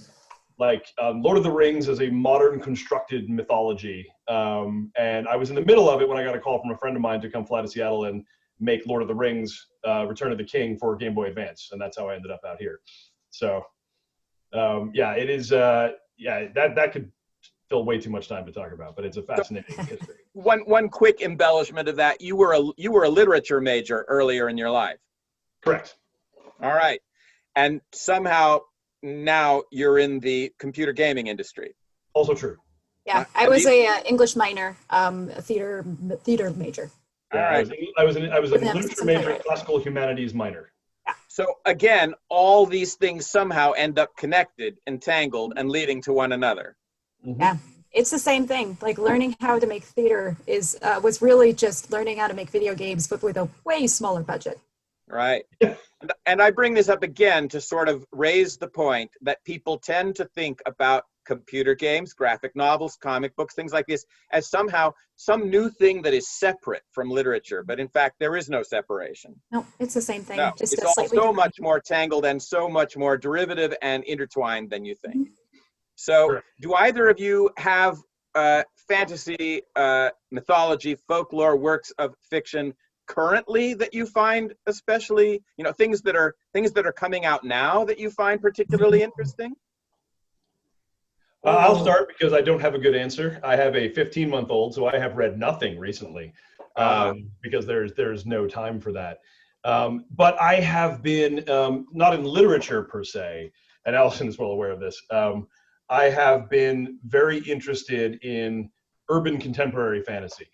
Lord of the Rings as a modern constructed mythology. And I was in the middle of it when I got a call from a friend of mine to come fly to Seattle and make Lord of the Rings Return of the King for Game Boy Advance. And that's how I ended up out here. So it is, that could fill way too much time to talk about, but it's a fascinating history. One quick embellishment of that, you were a literature major earlier in your life. Correct. All right. And somehow now you're in the computer gaming industry. Also true. Yeah, I was a English minor, a theater major. All right. I was a literature major, classical humanities minor. Yeah. So again, all these things somehow end up connected, entangled, and leading to one another. Yeah, it's the same thing. Like learning how to make theater was really just learning how to make video games, but with a way smaller budget. Right. And I bring this up again to sort of raise the point that people tend to think about computer games, graphic novels, comic books, things like this, as somehow some new thing that is separate from literature. But in fact, there is no separation. No, it's the same thing. No, just it's all so much more tangled and so much more derivative and intertwined than you think. So Correct. Do either of you have fantasy, mythology, folklore, works of fiction currently that you find especially, you know, things that are coming out now that you find particularly interesting? I'll start because I don't have a good answer. I have a 15-month-old, so I have read nothing recently because there's no time for that. But I have been, not in literature per se, and Alison is well aware of this, I have been very interested in urban contemporary fantasy,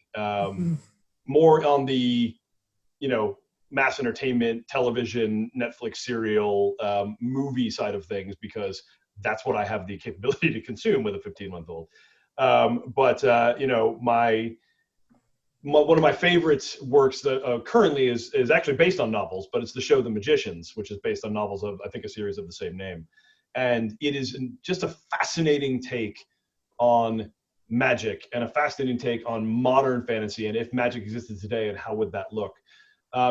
more on the, mass entertainment, television, Netflix serial, movie side of things, because that's what I have the capability to consume with a 15-month-old. You know, one of my favorite works that currently is actually based on novels, but it's the show The Magicians, which is based on novels of, I think, a series of the same name. And it is just a fascinating take on magic and a fascinating take on modern fantasy and if magic existed today and how would that look.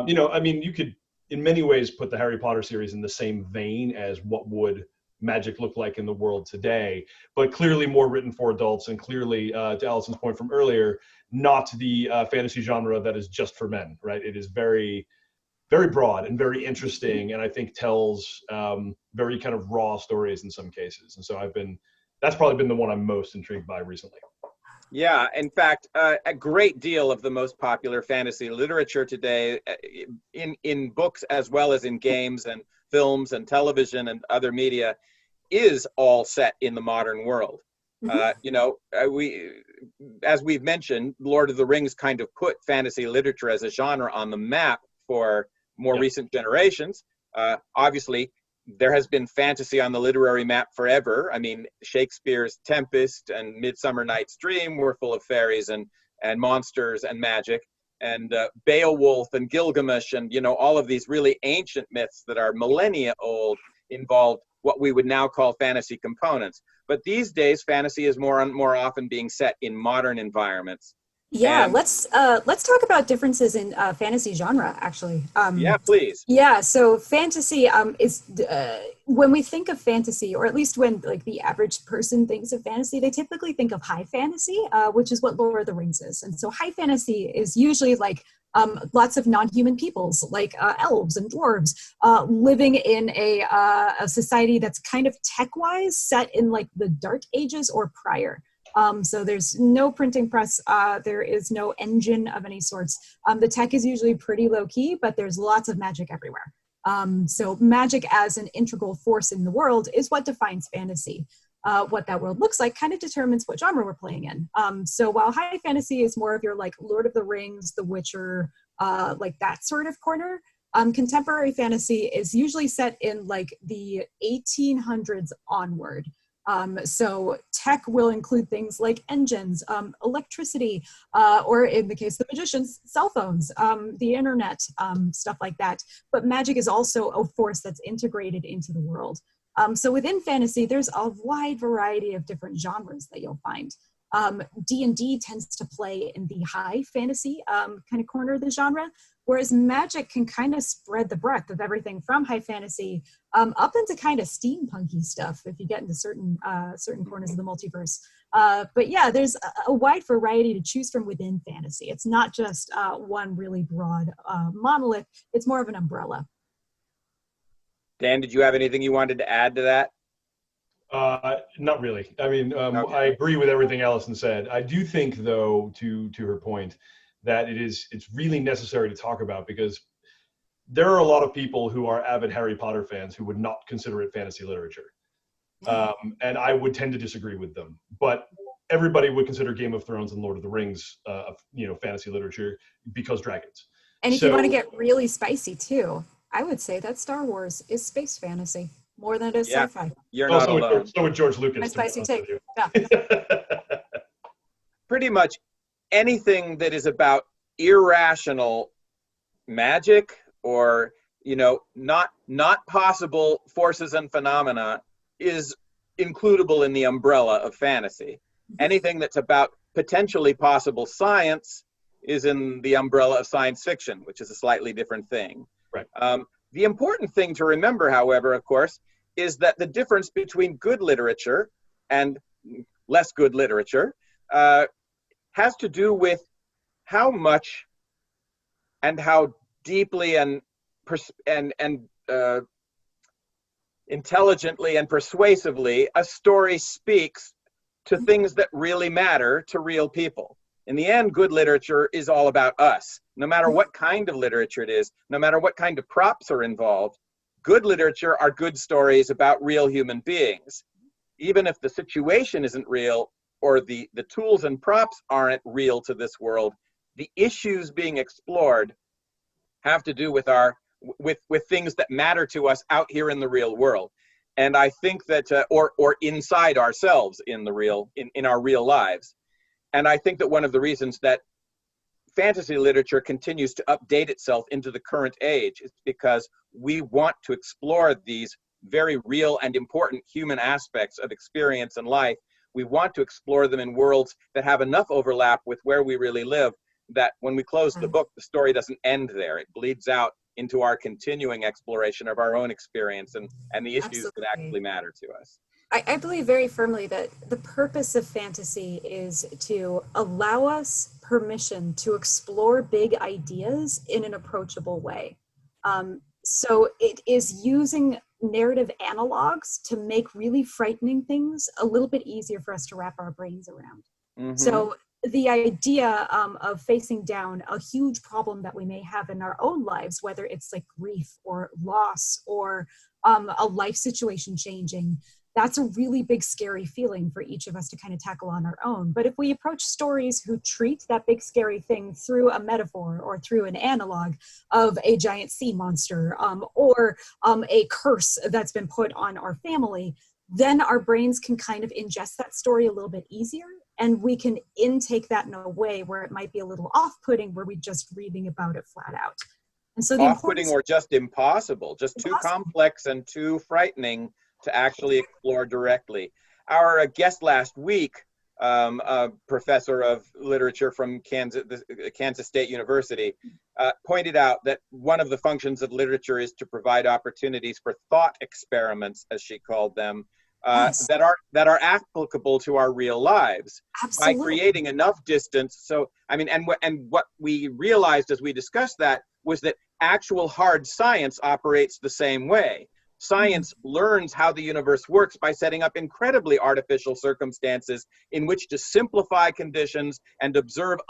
You know, I mean, you could in many ways put the Harry Potter series in the same vein as what would magic look like in the world today, but clearly more written for adults and clearly, to Alison's point from earlier, not the fantasy genre that is just for men, right? It is very, very broad and very interesting, and I think tells very kind of raw stories in some cases. And so that's probably been the one I'm most intrigued by recently. Yeah, in fact, a great deal of the most popular fantasy literature today, in books as well as in games and films and television and other media, is all set in the modern world. Mm-hmm. You know, as we've mentioned, Lord of the Rings kind of put fantasy literature as a genre on the map for more recent generations. Obviously, there has been fantasy on the literary map forever. I mean, Shakespeare's Tempest and Midsummer Night's Dream were full of fairies and monsters and magic. And Beowulf and Gilgamesh and, you know, all of these really ancient myths that are millennia old involved what we would now call fantasy components. But these days, fantasy is more often being set in modern environments. Yeah, let's talk about differences in fantasy genre, actually. Yeah, please. Yeah, so fantasy is when we think of fantasy, or at least when like the average person thinks of fantasy, they typically think of high fantasy, which is what Lord of the Rings is. And so high fantasy is usually like lots of non-human peoples, like elves and dwarves, living in a society that's kind of tech-wise set in like the Dark Ages or prior. So there's no printing press, there is no engine of any sorts. The tech is usually pretty low key, but there's lots of magic everywhere. So magic as an integral force in the world is what defines fantasy. What that world looks like kind of determines what genre we're playing in. So while high fantasy is more of your like Lord of the Rings, The Witcher, like that sort of corner, contemporary fantasy is usually set in like the 1800s onward. So tech will include things like engines, electricity, or in the case of the magicians, cell phones, the internet, stuff like that. But magic is also a force that's integrated into the world. So within fantasy, there's a wide variety of different genres that you'll find. D&D tends to play in the high fantasy kind of corner of the genre, whereas magic can kind of spread the breadth of everything from high fantasy up into kind of steampunky stuff if you get into certain corners of the multiverse. But yeah, there's a wide variety to choose from within fantasy. It's not just one really broad monolith. It's more of an umbrella. Dan, did you have anything you wanted to add to that? Not really. I mean, Okay. I agree with everything Alison said. I do think, though, to her point, that it's really necessary to talk about, because there are a lot of people who are avid Harry Potter fans who would not consider it fantasy literature. And I would tend to disagree with them. But everybody would consider Game of Thrones and Lord of the Rings, fantasy literature because dragons. And if you want to get really spicy too, I would say that Star Wars is space fantasy more than it is sci-fi. You're not alone. So would George Lucas. My spicy take. Yeah. Pretty much anything that is about irrational magic or, not possible forces and phenomena is includable in the umbrella of fantasy. Anything that's about potentially possible science is in the umbrella of science fiction, which is a slightly different thing. Right. The important thing to remember, however, of course, is that the difference between good literature and less good literature has to do with how much and how deeply and intelligently and persuasively a story speaks to things that really matter to real people. In the end, good literature is all about us. No matter what kind of literature it is, no matter what kind of props are involved, good literature are good stories about real human beings. Even if the situation isn't real or the tools and props aren't real to this world, the issues being explored have to do with with things that matter to us out here in the real world. And I think that, or inside ourselves in our real lives. And I think that one of the reasons that fantasy literature continues to update itself into the current age is because we want to explore these very real and important human aspects of experience and life. We want to explore them in worlds that have enough overlap with where we really live that when we close the book, the story doesn't end there. It bleeds out into our continuing exploration of our own experience and the issues that actually matter to us. I believe very firmly that the purpose of fantasy is to allow us permission to explore big ideas in an approachable way. So it is using narrative analogs to make really frightening things a little bit easier for us to wrap our brains around. Mm-hmm. So the idea of facing down a huge problem that we may have in our own lives, whether it's like grief or loss or a life situation changing, that's a really big, scary feeling for each of us to kind of tackle on our own. But if we approach stories who treat that big, scary thing through a metaphor or through an analog of a giant sea monster or a curse that's been put on our family, then our brains can kind of ingest that story a little bit easier. And we can intake that in a way where it might be a little off-putting, where we're just reading about it flat out. And so the off-putting or just impossible, just too complex and too frightening to actually explore directly. Our guest last week, a professor of literature from Kansas State University, pointed out that one of the functions of literature is to provide opportunities for thought experiments, as she called them, that are applicable to our real lives. Absolutely. By creating enough distance. So, I mean, and what we realized as we discussed that was that actual hard science operates the same way. Science learns how the universe works by setting up incredibly artificial circumstances in which to simplify conditions and observe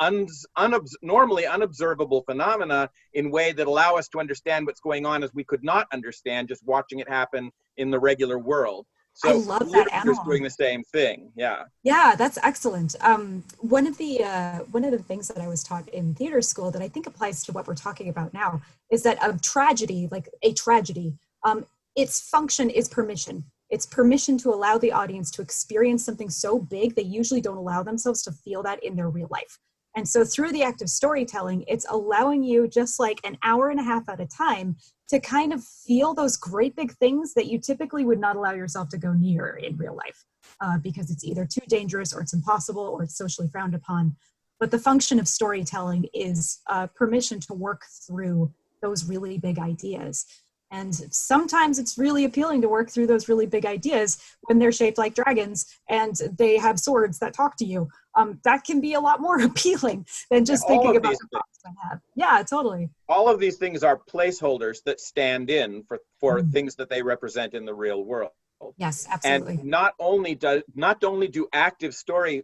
normally unobservable phenomena in ways that allow us to understand what's going on as we could not understand just watching it happen in the regular world. So I love that analog. Doing the same thing. Yeah. Yeah, that's excellent. One of the things that I was taught in theater school that I think applies to what we're talking about now is that a tragedy, its function is permission. It's permission to allow the audience to experience something so big they usually don't allow themselves to feel that in their real life. And so through the act of storytelling, it's allowing you just like an hour and a half at a time to kind of feel those great big things that you typically would not allow yourself to go near in real life because it's either too dangerous or it's impossible or it's socially frowned upon. But the function of storytelling is permission to work through those really big ideas. And sometimes it's really appealing to work through those really big ideas when they're shaped like dragons and they have swords that talk to you. That can be a lot more appealing than just thinking about the thoughts I have. Yeah, totally. All of these things are placeholders that stand in for things that they represent in the real world. Yes, absolutely. And not only do active storytelling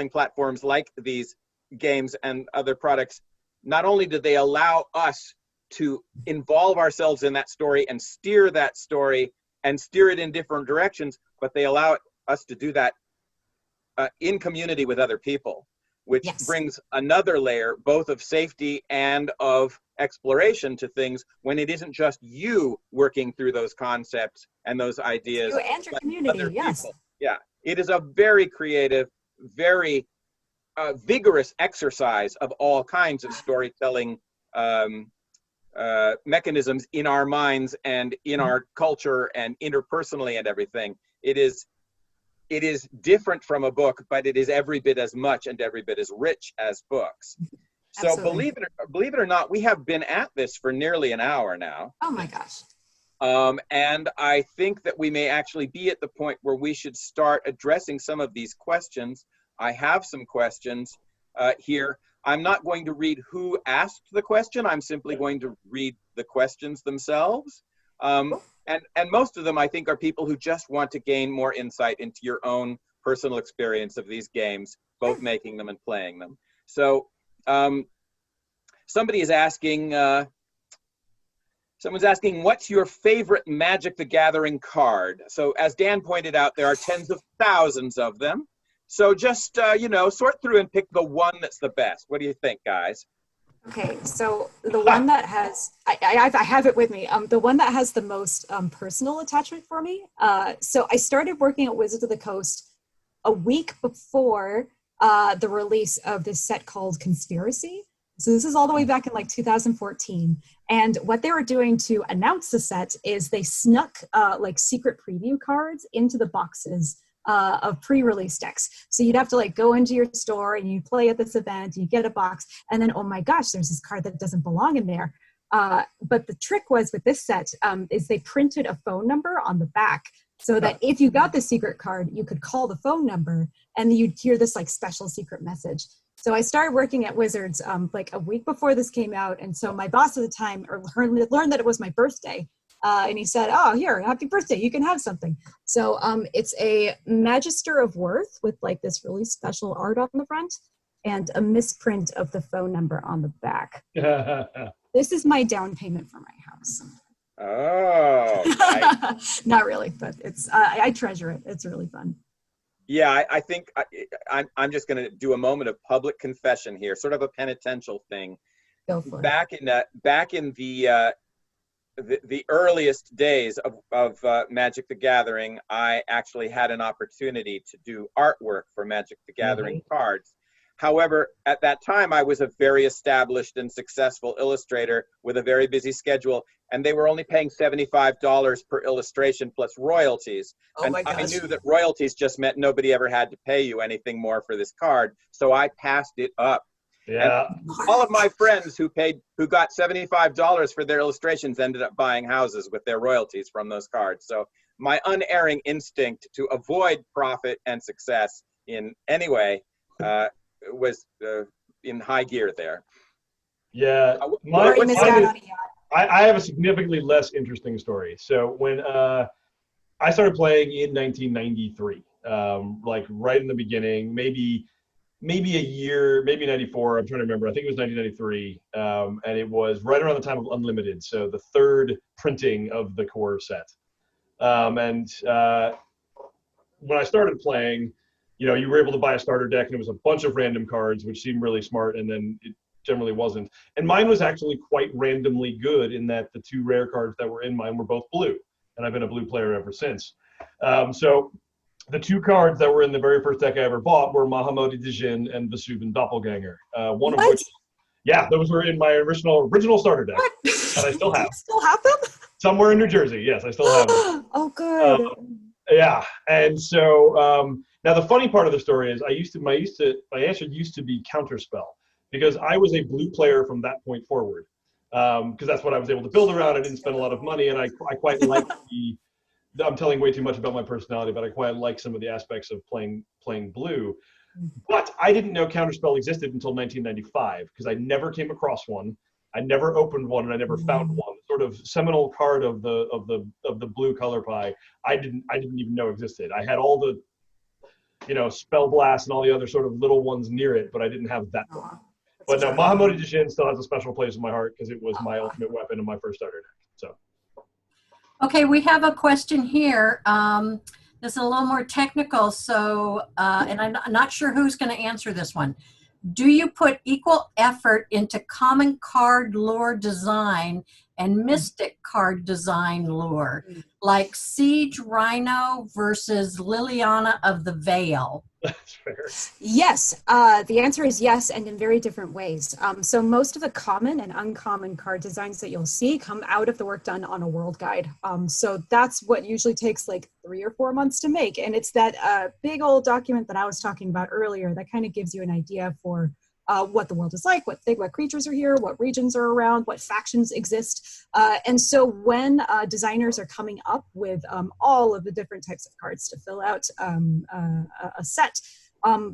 platforms like these games and other products, not only do they allow us to involve ourselves in that story and steer that story and steer it in different directions, but they allow us to do that in community with other people, which brings another layer both of safety and of exploration to things when it isn't just you working through those concepts and those ideas. You and your community, yes. People. Yeah, it is a very creative, very vigorous exercise of all kinds of storytelling mechanisms in our minds and in our culture and interpersonally and everything. It is different from a book, but it is every bit as much and every bit as rich as books. So believe it or not, we have been at this for nearly an hour now. Oh my gosh. And I think that we may actually be at the point where we should start addressing some of these questions. I have some questions here. I'm not going to read who asked the question. I'm simply going to read the questions themselves. And most of them, I think, are people who just want to gain more insight into your own personal experience of these games, both making them and playing them. So somebody is asking, someone's asking, what's your favorite Magic the Gathering card? So as Dan pointed out, there are tens of thousands of them. So just, sort through and pick the one that's the best. What do you think, guys? Okay, so the one that has, I have it with me. The one that has the most personal attachment for me. So I started working at Wizards of the Coast a week before the release of this set called Conspiracy. So this is all the way back in like 2014. And what they were doing to announce the set is they snuck like secret preview cards into the boxes of pre-release decks. So you'd have to like go into your store and you play at this event, you get a box, and then, oh my gosh, there's this card that doesn't belong in there. But the trick was with this set is they printed a phone number on the back so that if you got the secret card, you could call the phone number and you'd hear this like special secret message. So I started working at Wizards like a week before this came out. And so my boss at the time learned that it was my birthday. And he said, oh, here, happy birthday, you can have something. So it's a Magister of Worth with like this really special art on the front and a misprint of the phone number on the back. This is my down payment for my house. Oh, nice. Not really, but it's I treasure it. It's really fun. Yeah, I think I'm just going to do a moment of public confession here, sort of a penitential thing. Go for it. Back in the earliest days of Magic the Gathering, I actually had an opportunity to do artwork for Magic the Gathering cards. However, at that time, I was a very established and successful illustrator with a very busy schedule, and they were only paying $75 per illustration plus royalties. Oh my gosh. I knew that royalties just meant nobody ever had to pay you anything more for this card, so I passed it up. Yeah. And all of my friends who got $75 for their illustrations ended up buying houses with their royalties from those cards. So my unerring instinct to avoid profit and success in any way was in high gear there. Yeah. I have a significantly less interesting story. So when I started playing in 1993, like right in the beginning, maybe a year, maybe 94, I'm trying to remember. I think it was 1993, and it was right around the time of Unlimited, so the third printing of the core set. And when I started playing, you know, you were able to buy a starter deck, and it was a bunch of random cards, which seemed really smart, and then it generally wasn't. And mine was actually quite randomly good in that the two rare cards that were in mine were both blue, and I've been a blue player ever since. So the two cards that were in the very first deck I ever bought were Mahamoti Djinn and Vesuvan Doppelganger. One of which, yeah, those were in my original starter deck that I still have. Still have them? Somewhere in New Jersey, yes, I still have them. Oh, good. Yeah, and so now the funny part of the story is my answer used to be Counterspell, because I was a blue player from that point forward, because that's what I was able to build around. I didn't spend a lot of money, and I quite liked I'm telling way too much about my personality, but I quite like some of the aspects of playing blue. But I didn't know Counterspell existed until 1995, because I never came across one. I never opened one, and I never found one. Sort of seminal card of the blue color pie, I didn't even know existed. I had all the, Spell Blast and all the other sort of little ones near it, but I didn't have that one. But no, Mahamoti Djinn still has a special place in my heart because it was my ultimate weapon in my first starter deck. So. Okay, we have a question here. This is a little more technical, so, and I'm not sure who's going to answer this one. Do you put equal effort into common card lore design and mystic card design lore, like Siege Rhino versus Liliana of the Veil? That's fair. Yes, the answer is yes, and in very different ways. So most of the common and uncommon card designs that you'll see come out of the work done on a world guide. So that's what usually takes like 3 or 4 months to make. And it's that big old document that I was talking about earlier that kind of gives you an idea for what the world is like, what creatures are here, what regions are around, what factions exist. And so when designers are coming up with all of the different types of cards to fill out a set,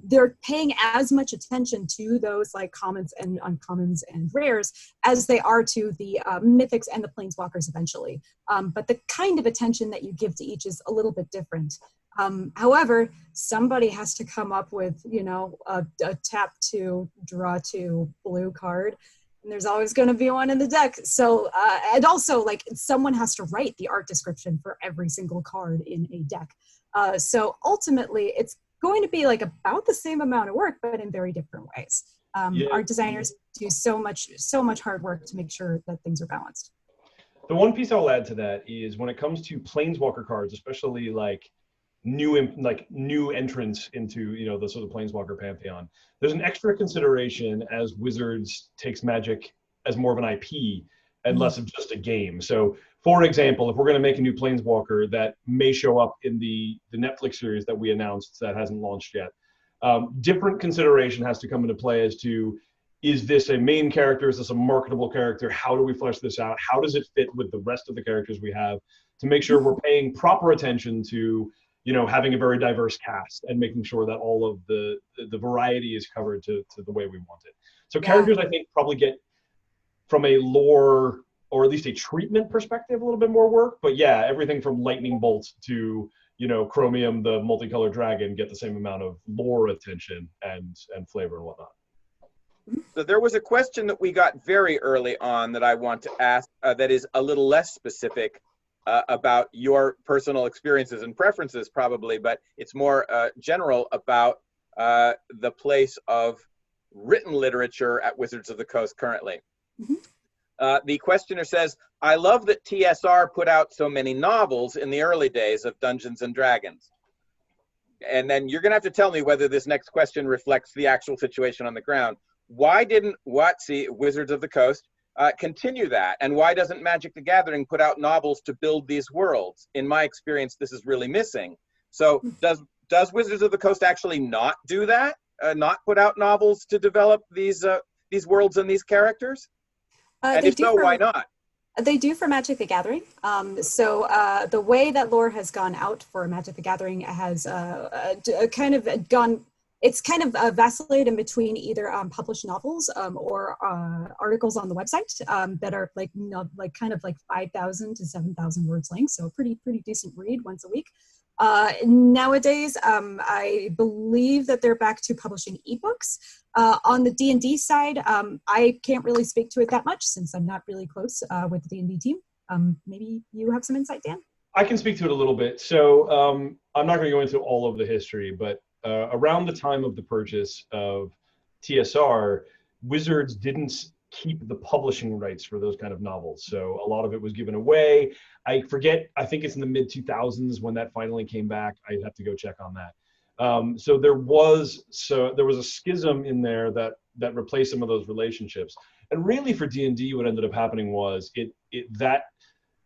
they're paying as much attention to those like commons and uncommons and rares as they are to the mythics and the planeswalkers eventually. But the kind of attention that you give to each is a little bit different. However, somebody has to come up with, a tap 2, draw 2 blue card, and there's always going to be one in the deck. So, and also like someone has to write the art description for every single card in a deck. So ultimately it's going to be like about the same amount of work, but in very different ways. Art designers do so much hard work to make sure that things are balanced. The one piece I'll add to that is when it comes to Planeswalker cards, especially like new entrants into, you know, the sort of Planeswalker pantheon, there's an extra consideration as Wizards takes Magic as more of an IP and less of just a game. So, for example, if we're going to make a new Planeswalker that may show up in the Netflix series that we announced that hasn't launched yet, different consideration has to come into play as to, is this a main character? Is this a marketable character? How do we flesh this out? How does it fit with the rest of the characters we have to make sure we're paying proper attention to, you know, having a very diverse cast and making sure that all of the variety is covered to the way we want it. So characters, I think, probably get, from a lore or at least a treatment perspective, a little bit more work. But yeah, everything from lightning bolts to, you know, Chromium, the multicolored dragon, get the same amount of lore attention and flavor and whatnot. So there was a question that we got very early on that I want to ask that is a little less specific about your personal experiences and preferences probably, but it's more general about the place of written literature at Wizards of the Coast currently. The questioner says, I love that TSR put out so many novels in the early days of Dungeons and Dragons. And then you're going to have to tell me whether this next question reflects the actual situation on the ground. Why didn't WotC, Wizards of the Coast, continue that? And why doesn't Magic the Gathering put out novels to build these worlds? In my experience, this is really missing. So does Wizards of the Coast actually not do that? Not put out novels to develop these worlds and these characters? And if so, why not? They do for Magic the Gathering. So the way that lore has gone out for Magic the Gathering has kind of gone, it's kind of vacillated in between either published novels or articles on the website that are like kind of like 5,000 to 7,000 words length. So pretty decent read once a week. Nowadays, I believe that they're back to publishing ebooks. On the D&D side, I can't really speak to it that much since I'm not really close with the D&D team. Maybe you have some insight, Dan? I can speak to it a little bit. So I'm not going to go into all of the history, but around the time of the purchase of TSR, Wizards didn't keep the publishing rights for those kind of novels. So a lot of it was given away. I forget, I think it's in the mid-2000s when that finally came back. I'd have to go check on that. So there was a schism in there that replaced some of those relationships. And really for D&D, what ended up happening was that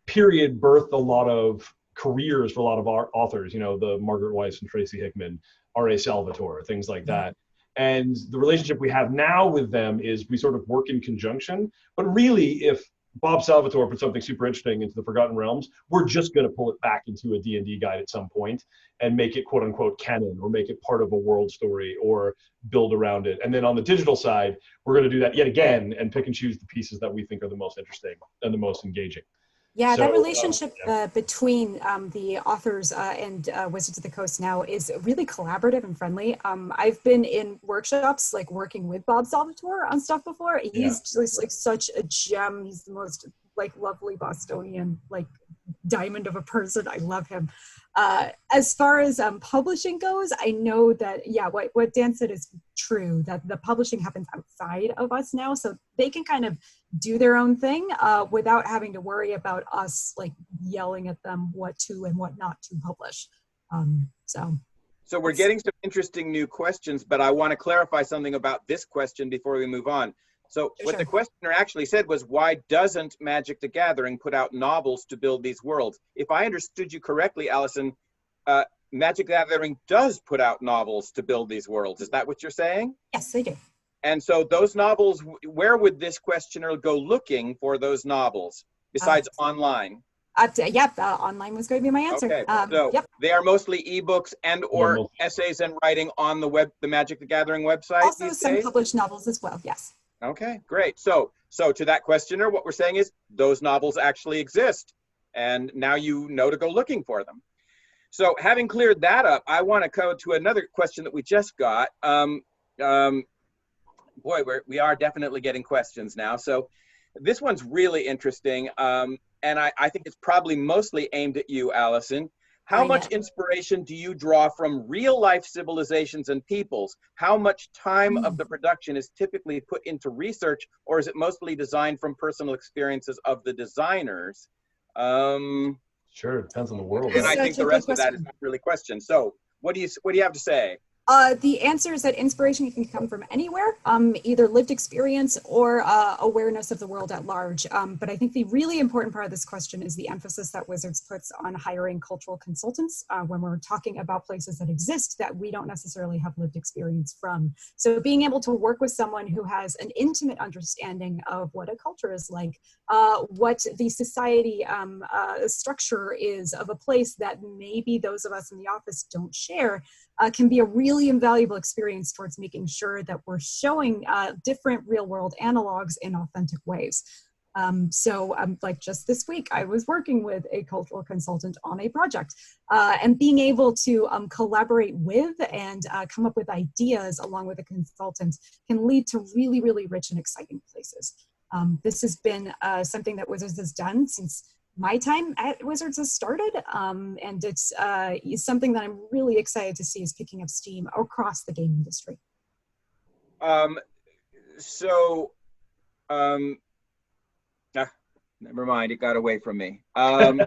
period birthed a lot of careers for a lot of our authors, you know, the Margaret Weiss and Tracy Hickman, R.A. Salvatore, things like that. And the relationship we have now with them is we sort of work in conjunction. But really, if Bob Salvatore put something super interesting into the Forgotten Realms, we're just going to pull it back into a D&D guide at some point and make it quote unquote canon or make it part of a world story or build around it. And then on the digital side, we're going to do that yet again and pick and choose the pieces that we think are the most interesting and the most engaging. Yeah, so, that relationship between the authors and Wizards of the Coast now is really collaborative and friendly. I've been in workshops, like working with Bob Salvatore on stuff before. He's just like such a gem. He's the most like lovely Bostonian, like diamond of a person. I love him. As far as publishing goes, I know that, yeah, what Dan said is true, that the publishing happens outside of us now. So they can kind of do their own thing without having to worry about us like yelling at them what to and what not to publish. So we're getting some interesting new questions, but I want to clarify something about this question before we move on. So what the questioner actually said was, why doesn't Magic the Gathering put out novels to build these worlds? If I understood you correctly, Alison, Magic the Gathering does put out novels to build these worlds. Is that what you're saying? Yes, they do. And so those novels, where would this questioner go looking for those novels besides online? Online was going to be my answer. Okay, so they are mostly ebooks and or essays and writing on the Magic the Gathering website. Also some published novels as well, yes. Okay, great. So to that questioner, what we're saying is those novels actually exist, and now you know to go looking for them. So having cleared that up, I want to go to another question that we just got. Boy, we are definitely getting questions now. So this one's really interesting, and I think it's probably mostly aimed at you, Alison. How much inspiration do you draw from real life civilizations and peoples? How much time of the production is typically put into research, or is it mostly designed from personal experiences of the designers? Sure, it depends on the world. And I think the rest of that is not really question. So what do you have to say? The answer is that inspiration can come from anywhere, either lived experience or awareness of the world at large. But I think the really important part of this question is the emphasis that Wizards puts on hiring cultural consultants when we're talking about places that exist that we don't necessarily have lived experience from. So being able to work with someone who has an intimate understanding of what a culture is like, what the society structure is of a place that maybe those of us in the office don't share, can be a really invaluable experience towards making sure that we're showing different real world analogs in authentic ways. So like just this week, I was working with a cultural consultant on a project, and being able to collaborate with and come up with ideas along with a consultant can lead to really, really rich and exciting places. This has been something that Wizards has done since my time at Wizards has started, and it's something that I'm really excited to see is picking up steam across the game industry. Never mind, it got away from me. Oh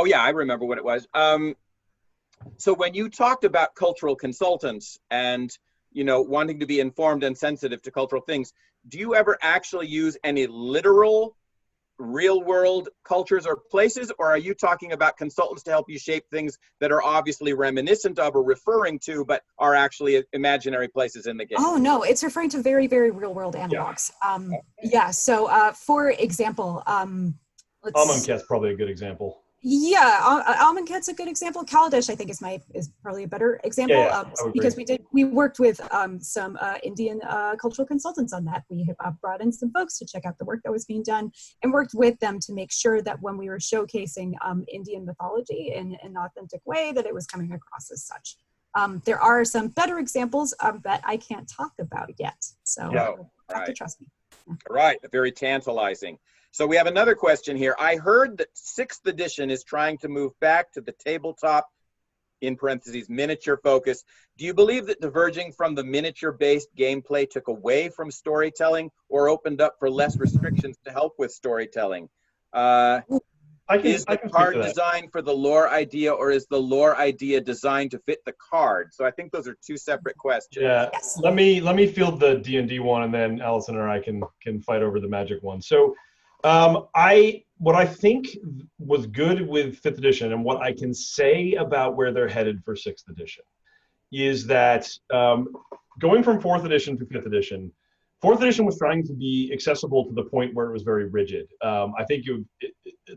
yeah, I remember what it was. So when you talked about cultural consultants and, you know, wanting to be informed and sensitive to cultural things, do you ever actually use any literal real world cultures or places, or are you talking about consultants to help you shape things that are obviously reminiscent of or referring to, but are actually imaginary places in the game? Oh no, it's referring to very, very real world analogs. So for example, Amonkhet's probably a good example. Yeah, Amonkhet's a good example. Kaladesh, I think, is probably a better example, because we worked with some Indian cultural consultants on that. We brought in some folks to check out the work that was being done and worked with them to make sure that when we were showcasing Indian mythology in an authentic way, that it was coming across as such. There are some better examples that I can't talk about yet, so you'll have to trust me. Right, very tantalizing. So we have another question here. I heard that 6th edition is trying to move back to the tabletop, in parentheses, miniature focus. Do you believe that diverging from the miniature-based gameplay took away from storytelling or opened up for less restrictions to help with storytelling? Is the card designed for the lore idea, or is the lore idea designed to fit the card? So I think those are two separate questions. Yeah, yes. Let me field the D&D one, and then Alison or I can fight over the magic one. So what I think was good with 5th edition, and what I can say about where they're headed for 6th edition, is that going from 4th edition to 5th edition, 4th edition was trying to be accessible to the point where it was very rigid. I think,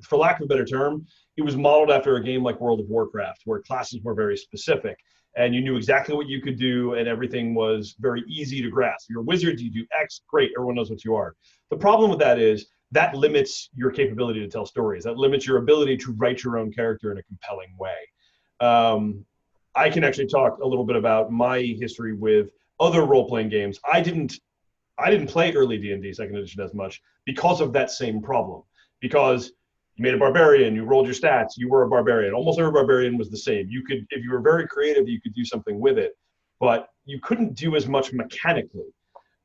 for lack of a better term, it was modeled after a game like World of Warcraft, where classes were very specific, and you knew exactly what you could do, and everything was very easy to grasp. You're a wizard, you do X, great, everyone knows what you are. The problem with that is that limits your capability to tell stories. That limits your ability to write your own character in a compelling way. I can actually talk a little bit about my history with other role-playing games. I didn't play early D&D 2nd edition as much because of that same problem. Because you made a barbarian, you rolled your stats, you were a barbarian. Almost every barbarian was the same. You could, if you were very creative, you could do something with it, but you couldn't do as much mechanically.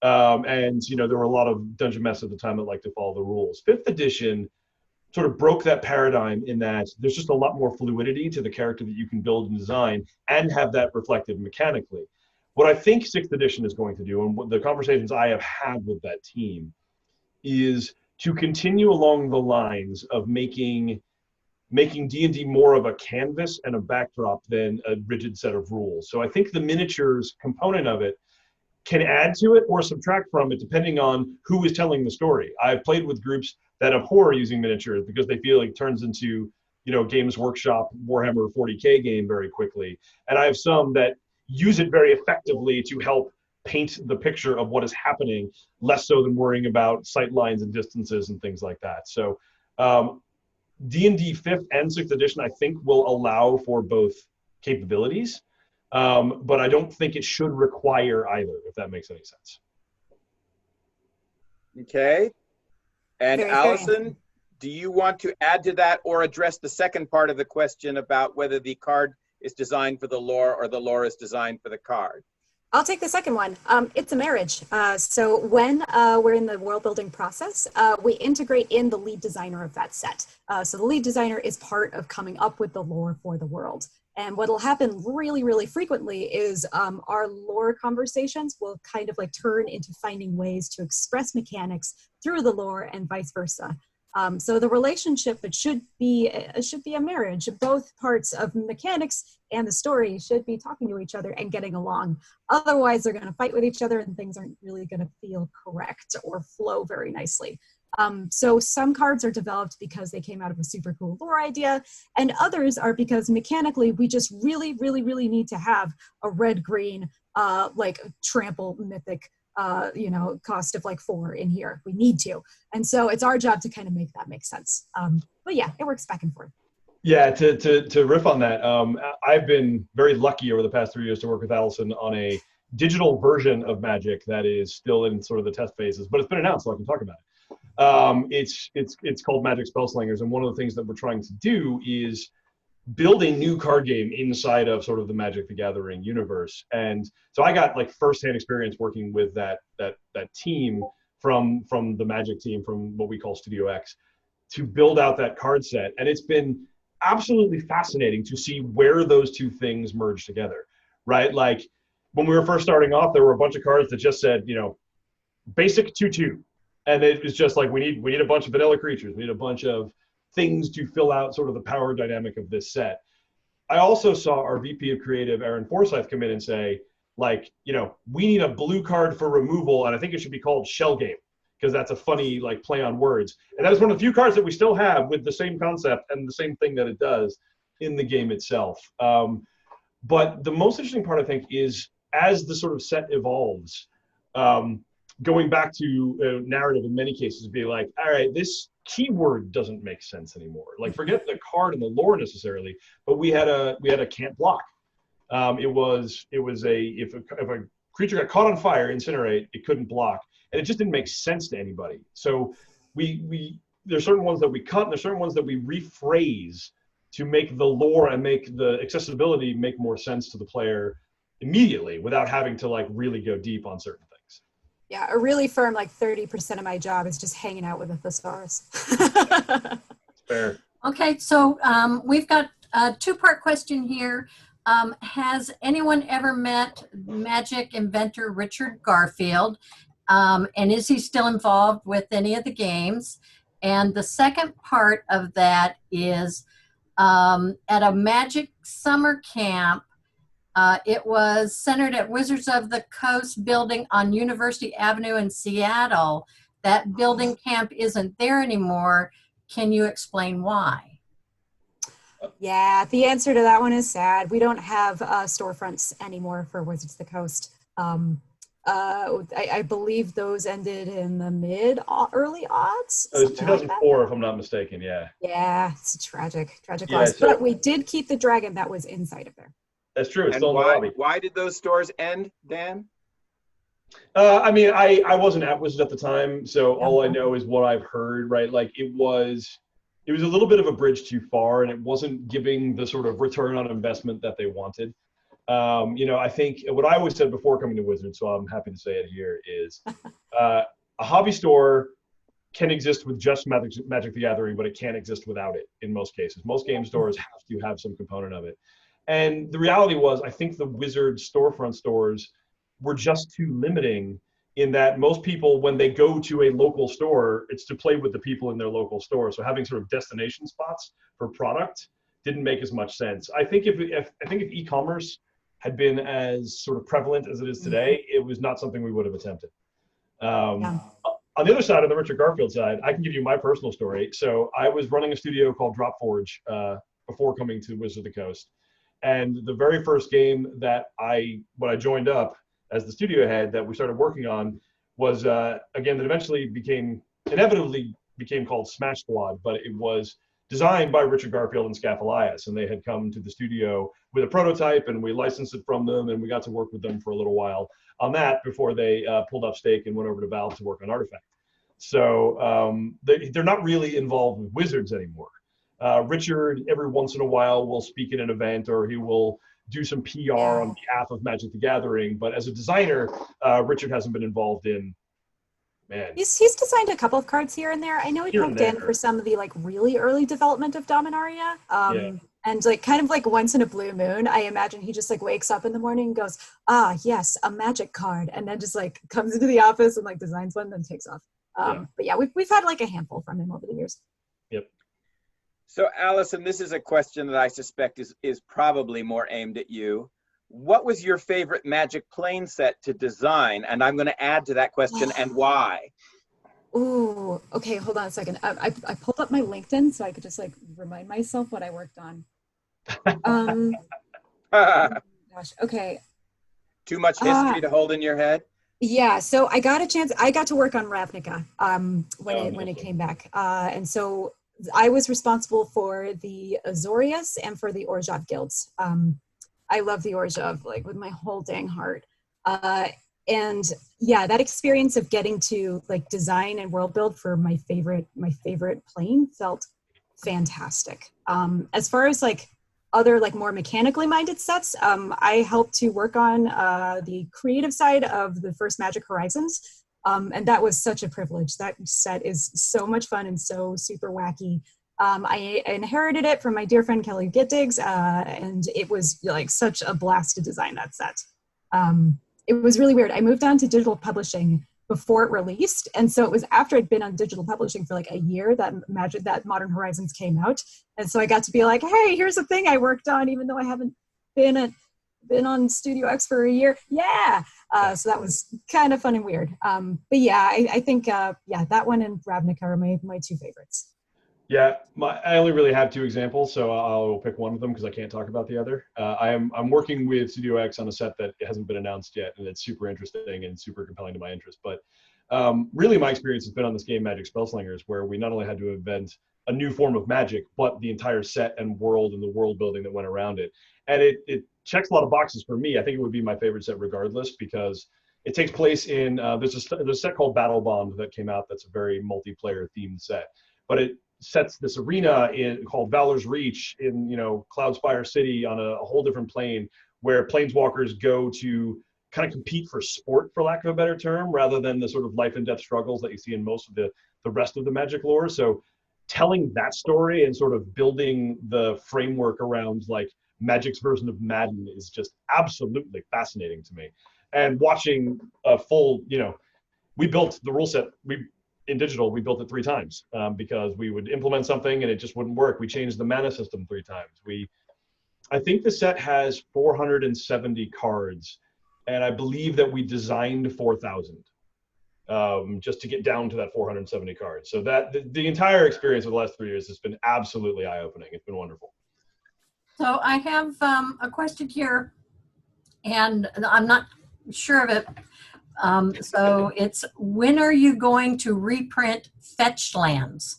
And you know, there were a lot of dungeon masters at the time that liked to follow the rules. 5th edition sort of broke that paradigm in that there's just a lot more fluidity to the character that you can build and design and have that reflected mechanically. What I think 6th edition is going to do, and what the conversations I have had with that team, is to continue along the lines of making D&D more of a canvas and a backdrop than a rigid set of rules. So I think the miniatures component of it can add to it or subtract from it depending on who is telling the story. I've played with groups that abhor using miniatures because they feel like it turns into, you know, Games Workshop Warhammer 40K game very quickly. And I have some that use it very effectively to help paint the picture of what is happening, less so than worrying about sight lines and distances and things like that. So D&D 5th and 6th edition, I think, will allow for both capabilities. But I don't think it should require either, if that makes any sense. Okay. And Alison, do you want to add to that or address the second part of the question about whether the card is designed for the lore or the lore is designed for the card? I'll take the second one. It's a marriage. So when we're in the world building process, we integrate in the lead designer of that set. So the lead designer is part of coming up with the lore for the world. And what'll happen really, really frequently is our lore conversations will kind of like turn into finding ways to express mechanics through the lore and vice versa. So the relationship, it should be a marriage. Both parts of mechanics and the story should be talking to each other and getting along. Otherwise, they're going to fight with each other and things aren't really going to feel correct or flow very nicely. So some cards are developed because they came out of a super cool lore idea, and others are because mechanically we just really, really, really need to have a red-green, like trample mythic cost of like 4 in here. We need to. And so it's our job to kind of make that make sense. But yeah, it works back and forth. Yeah, to riff on that, I've been very lucky over the past 3 years to work with Alison on a digital version of Magic that is still in sort of the test phases, but it's been announced, so I can talk about it. It's called Magic Spellslingers, and one of the things that we're trying to do is build a new card game inside of sort of the Magic the Gathering universe. And so I got like firsthand experience working with that team from the Magic team, from what we call Studio X, to build out that card set. And it's been absolutely fascinating to see where those two things merge together, right? Like when we were first starting off, there were a bunch of cards that just said, basic 2/2. And it was just like, we need a bunch of vanilla creatures. We need a bunch of things to fill out sort of the power dynamic of this set. I also saw our VP of Creative, Aaron Forsyth, come in and say, like, we need a blue card for removal, and I think it should be called Shell Game, because that's a funny like play on words. And that is one of the few cards that we still have with the same concept and the same thing that it does in the game itself. But the most interesting part, I think, is as the sort of set evolves, going back to narrative in many cases, be like, all right, this keyword doesn't make sense anymore. Like, forget the card and the lore necessarily, but we had a can't block. It was if a creature got caught on fire, incinerate, it couldn't block, and it just didn't make sense to anybody. So there's certain ones that we cut, and there's certain ones that we rephrase to make the lore and make the accessibility make more sense to the player immediately without having to like really go deep on certain things. Yeah, a really firm, like 30% of my job is just hanging out with a thesaurus. Fair. Okay, so we've got a two-part question here. Has anyone ever met Magic inventor Richard Garfield? And is he still involved with any of the games? And the second part of that is at a Magic summer camp, it was centered at Wizards of the Coast building on University Avenue in Seattle. That building camp isn't there anymore. Can you explain why? Yeah, the answer to that one is sad. We don't have storefronts anymore for Wizards of the Coast. I believe those ended in the early aughts. It was 2004, if I'm not mistaken, yeah. Yeah, it's a tragic loss. So, but we did keep the dragon that was inside of there. That's true. It's And still in the lobby. why did those stores end, Dan? I mean, I wasn't at Wizards at the time, so all I know is what I've heard, right? Like it was a little bit of a bridge too far, and it wasn't giving the sort of return on investment that they wanted. I think what I always said before coming to Wizards, so I'm happy to say it here, is a hobby store can exist with just Magic the Gathering, but it can't exist without it in most cases. Most game stores have to have some component of it. And the reality was, I think the Wizards storefront stores were just too limiting in that most people, when they go to a local store, it's to play with the people in their local store. So having sort of destination spots for product didn't make as much sense. I think if e-commerce had been as sort of prevalent as it is today, it was not something we would have attempted. On the other side, on the Richard Garfield side, I can give you my personal story. So I was running a studio called Dropforge before coming to Wizards of the Coast. And the very first game that when I joined up as the studio head that we started working on was a game that inevitably became called Smash Squad, but it was designed by Richard Garfield and Scaff Elias, and they had come to the studio with a prototype, and we licensed it from them, and we got to work with them for a little while on that before they pulled up stake and went over to Valve to work on Artifact. So they're not really involved with wizards anymore. Richard, every once in a while, will speak at an event, or he will do some PR on behalf of Magic the Gathering. But as a designer, Richard hasn't been involved in, man. He's designed a couple of cards here and there. I know he poked in for some of the like really early development of Dominaria. And like kind of like once in a blue moon, I imagine he just like wakes up in the morning and goes, ah, yes, a magic card. And then just like comes into the office and like designs one and then takes off. But yeah, we've had like a handful from him over the years. Yep. So Alison, this is a question that I suspect is probably more aimed at you. What was your favorite Magic plane set to design? And I'm going to add to that question, and why? Ooh, okay, hold on a second. I pulled up my LinkedIn so I could just like remind myself what I worked on. Oh gosh, okay. Too much history to hold in your head? Yeah, so I got to work on Ravnica when it came back. And so I was responsible for the Azorius and for the Orzhov guilds. I love the Orzhov like with my whole dang heart. And yeah, that experience of getting to like design and world build for my favorite plane felt fantastic. As far as like other like more mechanically minded sets, I helped to work on the creative side of the first Magic Horizons. And that was such a privilege. That set is so much fun and so super wacky. I inherited it from my dear friend Kelly Gittigs, and it was like such a blast to design that set. It was really weird. I moved on to digital publishing before it released, and so it was after I'd been on digital publishing for like a year that Modern Horizons came out, and so I got to be like, hey, here's a thing I worked on, even though I haven't been on Studio X for a year. Yeah. So that was kind of fun and weird. But yeah, I think that one and Ravnica are my two favorites. Yeah, I only really have two examples, so I'll pick one of them because I can't talk about the other. I'm working with Studio X on a set that hasn't been announced yet, and it's super interesting and super compelling to my interest. But really, my experience has been on this game Magic Spellslingers, where we not only had to invent a new form of Magic, but the entire set and world and the world building that went around it. And it checks a lot of boxes for me. I think it would be my favorite set regardless, because it takes place in there's a set called Battle Bond that came out that's a very multiplayer themed set, but it sets this arena called Valor's Reach in Cloudspire City on a whole different plane, where planeswalkers go to kind of compete for sport, for lack of a better term, rather than the sort of life and death struggles that you see in most of the rest of the Magic lore. So telling that story and sort of building the framework around like Magic's version of Madden is just absolutely fascinating to me. And watching a full, we built the rule set, in digital, we built it 3 times because we would implement something and it just wouldn't work. We changed the mana system 3 times. I think the set has 470 cards, and I believe that we designed 4,000 just to get down to that 470 cards. So that the entire experience of the last 3 years has been absolutely eye-opening. It's been wonderful. So I have a question here, and I'm not sure of it. So it's, when are you going to reprint Fetchlands?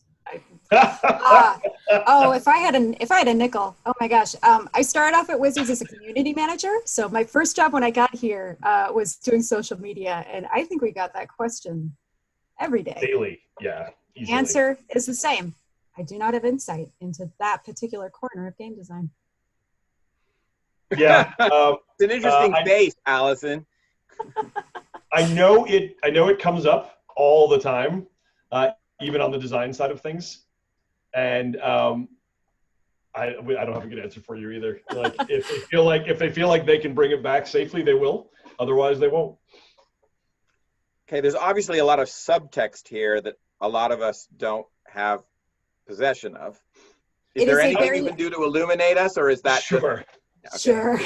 If I had a nickel, oh my gosh. I started off at Wizards as a community manager. So my first job when I got here was doing social media. And I think we got that question every day. Daily, yeah. The answer is the same. I do not have insight into that particular corner of game design. Yeah. It's an interesting base, Alison. I know it comes up all the time, even on the design side of things. And I don't have a good answer for you either. Like if they feel like they can bring it back safely, they will. Otherwise, they won't. Okay, there's obviously a lot of subtext here that a lot of us don't have possession of. Is there anything you can do to illuminate us, or is that sure? Okay. Sure.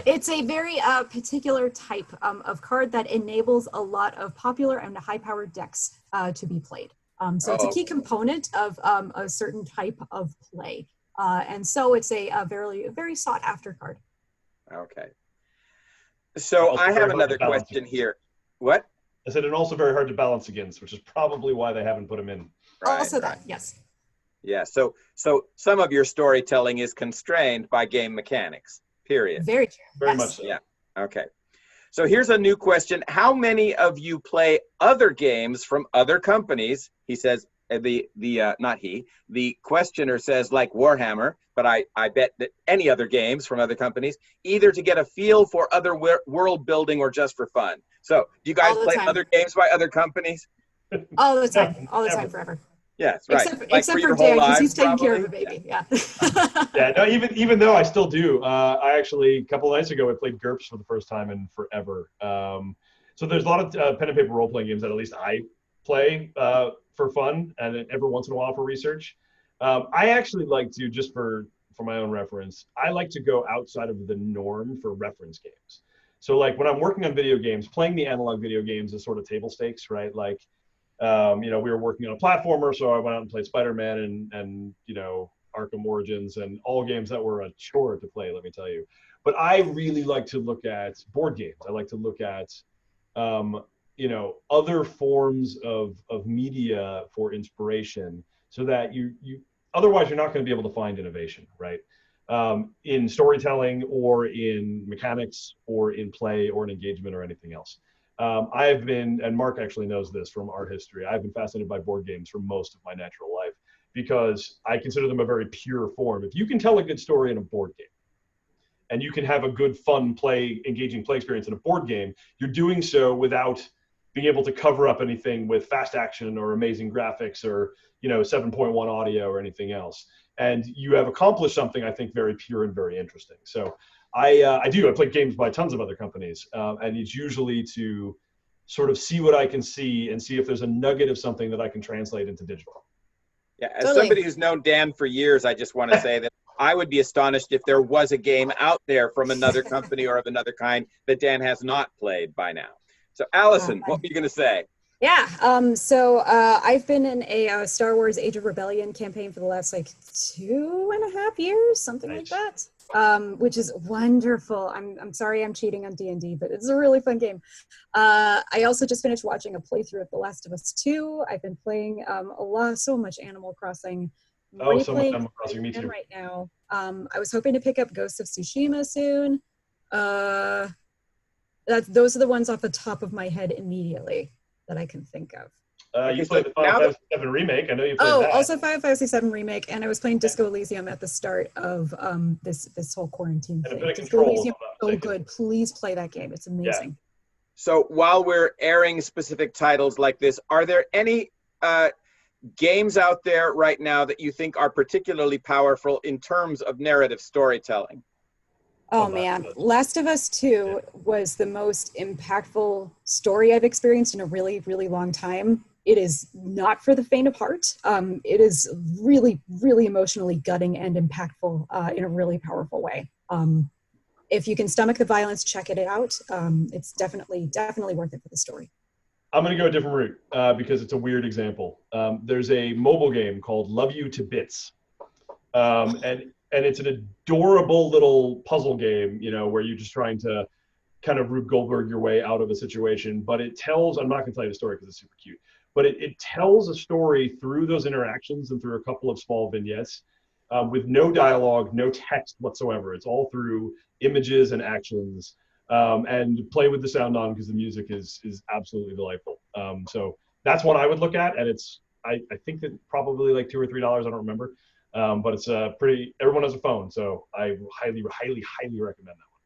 It's a very particular type of card that enables a lot of popular and high-powered decks to be played. So it's a key component of a certain type of play. And so it's a very, very sought-after card. Okay. So I have another question here. What? I said, and also very hard to balance against, which is probably why they haven't put him in. Right, also that, yes. Yeah, so some of your storytelling is constrained by game mechanics, period. Very true. Very much so. Yeah, okay. So here's a new question. How many of you play other games from other companies? He says, not he, the questioner says like Warhammer, but I bet that any other games from other companies, either to get a feel for other world building or just for fun. So do you guys play other games by other companies? All the time, forever. Yes, right. Except for Dan, because he's taking care of a baby. Yeah. Yeah. No, even though I still do, I actually a couple of nights ago I played GURPS for the first time in forever. So there's a lot of pen and paper role playing games that at least I play for fun and every once in a while for research. I actually like to, just for my own reference, I like to go outside of the norm for reference games. So like when I'm working on video games, playing the analog video games is sort of table stakes, right? Like, we were working on a platformer, so I went out and played Spider-Man and Arkham Origins and all games that were a chore to play, let me tell you. But I really like to look at board games. I like to look at, other forms of media for inspiration, so that you otherwise you're not going to be able to find innovation, right? In storytelling or in mechanics or in play or in engagement or anything else. I've been, and Mark actually knows this from art history, I've been fascinated by board games for most of my natural life because I consider them a very pure form. If you can tell a good story in a board game and you can have a good, fun, engaging play experience in a board game, you're doing so without being able to cover up anything with fast action or amazing graphics or 7.1 audio or anything else. And you have accomplished something, I think, very pure and very interesting. So I play games by tons of other companies, and it's usually to sort of see what I can see and see if there's a nugget of something that I can translate into digital. Yeah, as somebody who's known Dan for years, I just want to say that I would be astonished if there was a game out there from another company or of another kind that Dan has not played by now. So Alison, what were you going to say? Yeah, I've been in a Star Wars Age of Rebellion campaign for the last 2.5 years, something like that, which is wonderful. I'm sorry I'm cheating on D&D, but it's a really fun game. I also just finished watching a playthrough of The Last of Us 2. I've been playing so much Animal Crossing. Oh, so much Animal Crossing, me too. Right now. I was hoping to pick up Ghost of Tsushima soon. Those are the ones off the top of my head immediately that I can think of. You played the Final Fantasy VII Remake. I know you played that. Oh, also Final Fantasy VII Remake, and I was playing Disco Elysium at the start of this whole quarantine thing. Disco Elysium is so good. Please play that game. It's amazing. Yeah. So while we're airing specific titles like this, are there any games out there right now that you think are particularly powerful in terms of narrative storytelling? Oh man, Last of Us 2 was the most impactful story I've experienced in a really, really long time. It is not for the faint of heart. It is really, really emotionally gutting and impactful in a really powerful way. If you can stomach the violence, check it out. It's definitely worth it for the story. I'm going to go a different route because it's a weird example. There's a mobile game called Love You to Bits. And it's an adorable little puzzle game, where you're just trying to kind of Rube Goldberg your way out of a situation. But it tells, I'm not going to tell you the story because it's super cute, but it tells a story through those interactions and through a couple of small vignettes with no dialogue, no text whatsoever. It's all through images and actions, and play with the sound on because the music is absolutely delightful. So that's one I would look at. And I think that probably like $2 or $3, I don't remember. But it's everyone has a phone, so I highly, highly, highly recommend that one.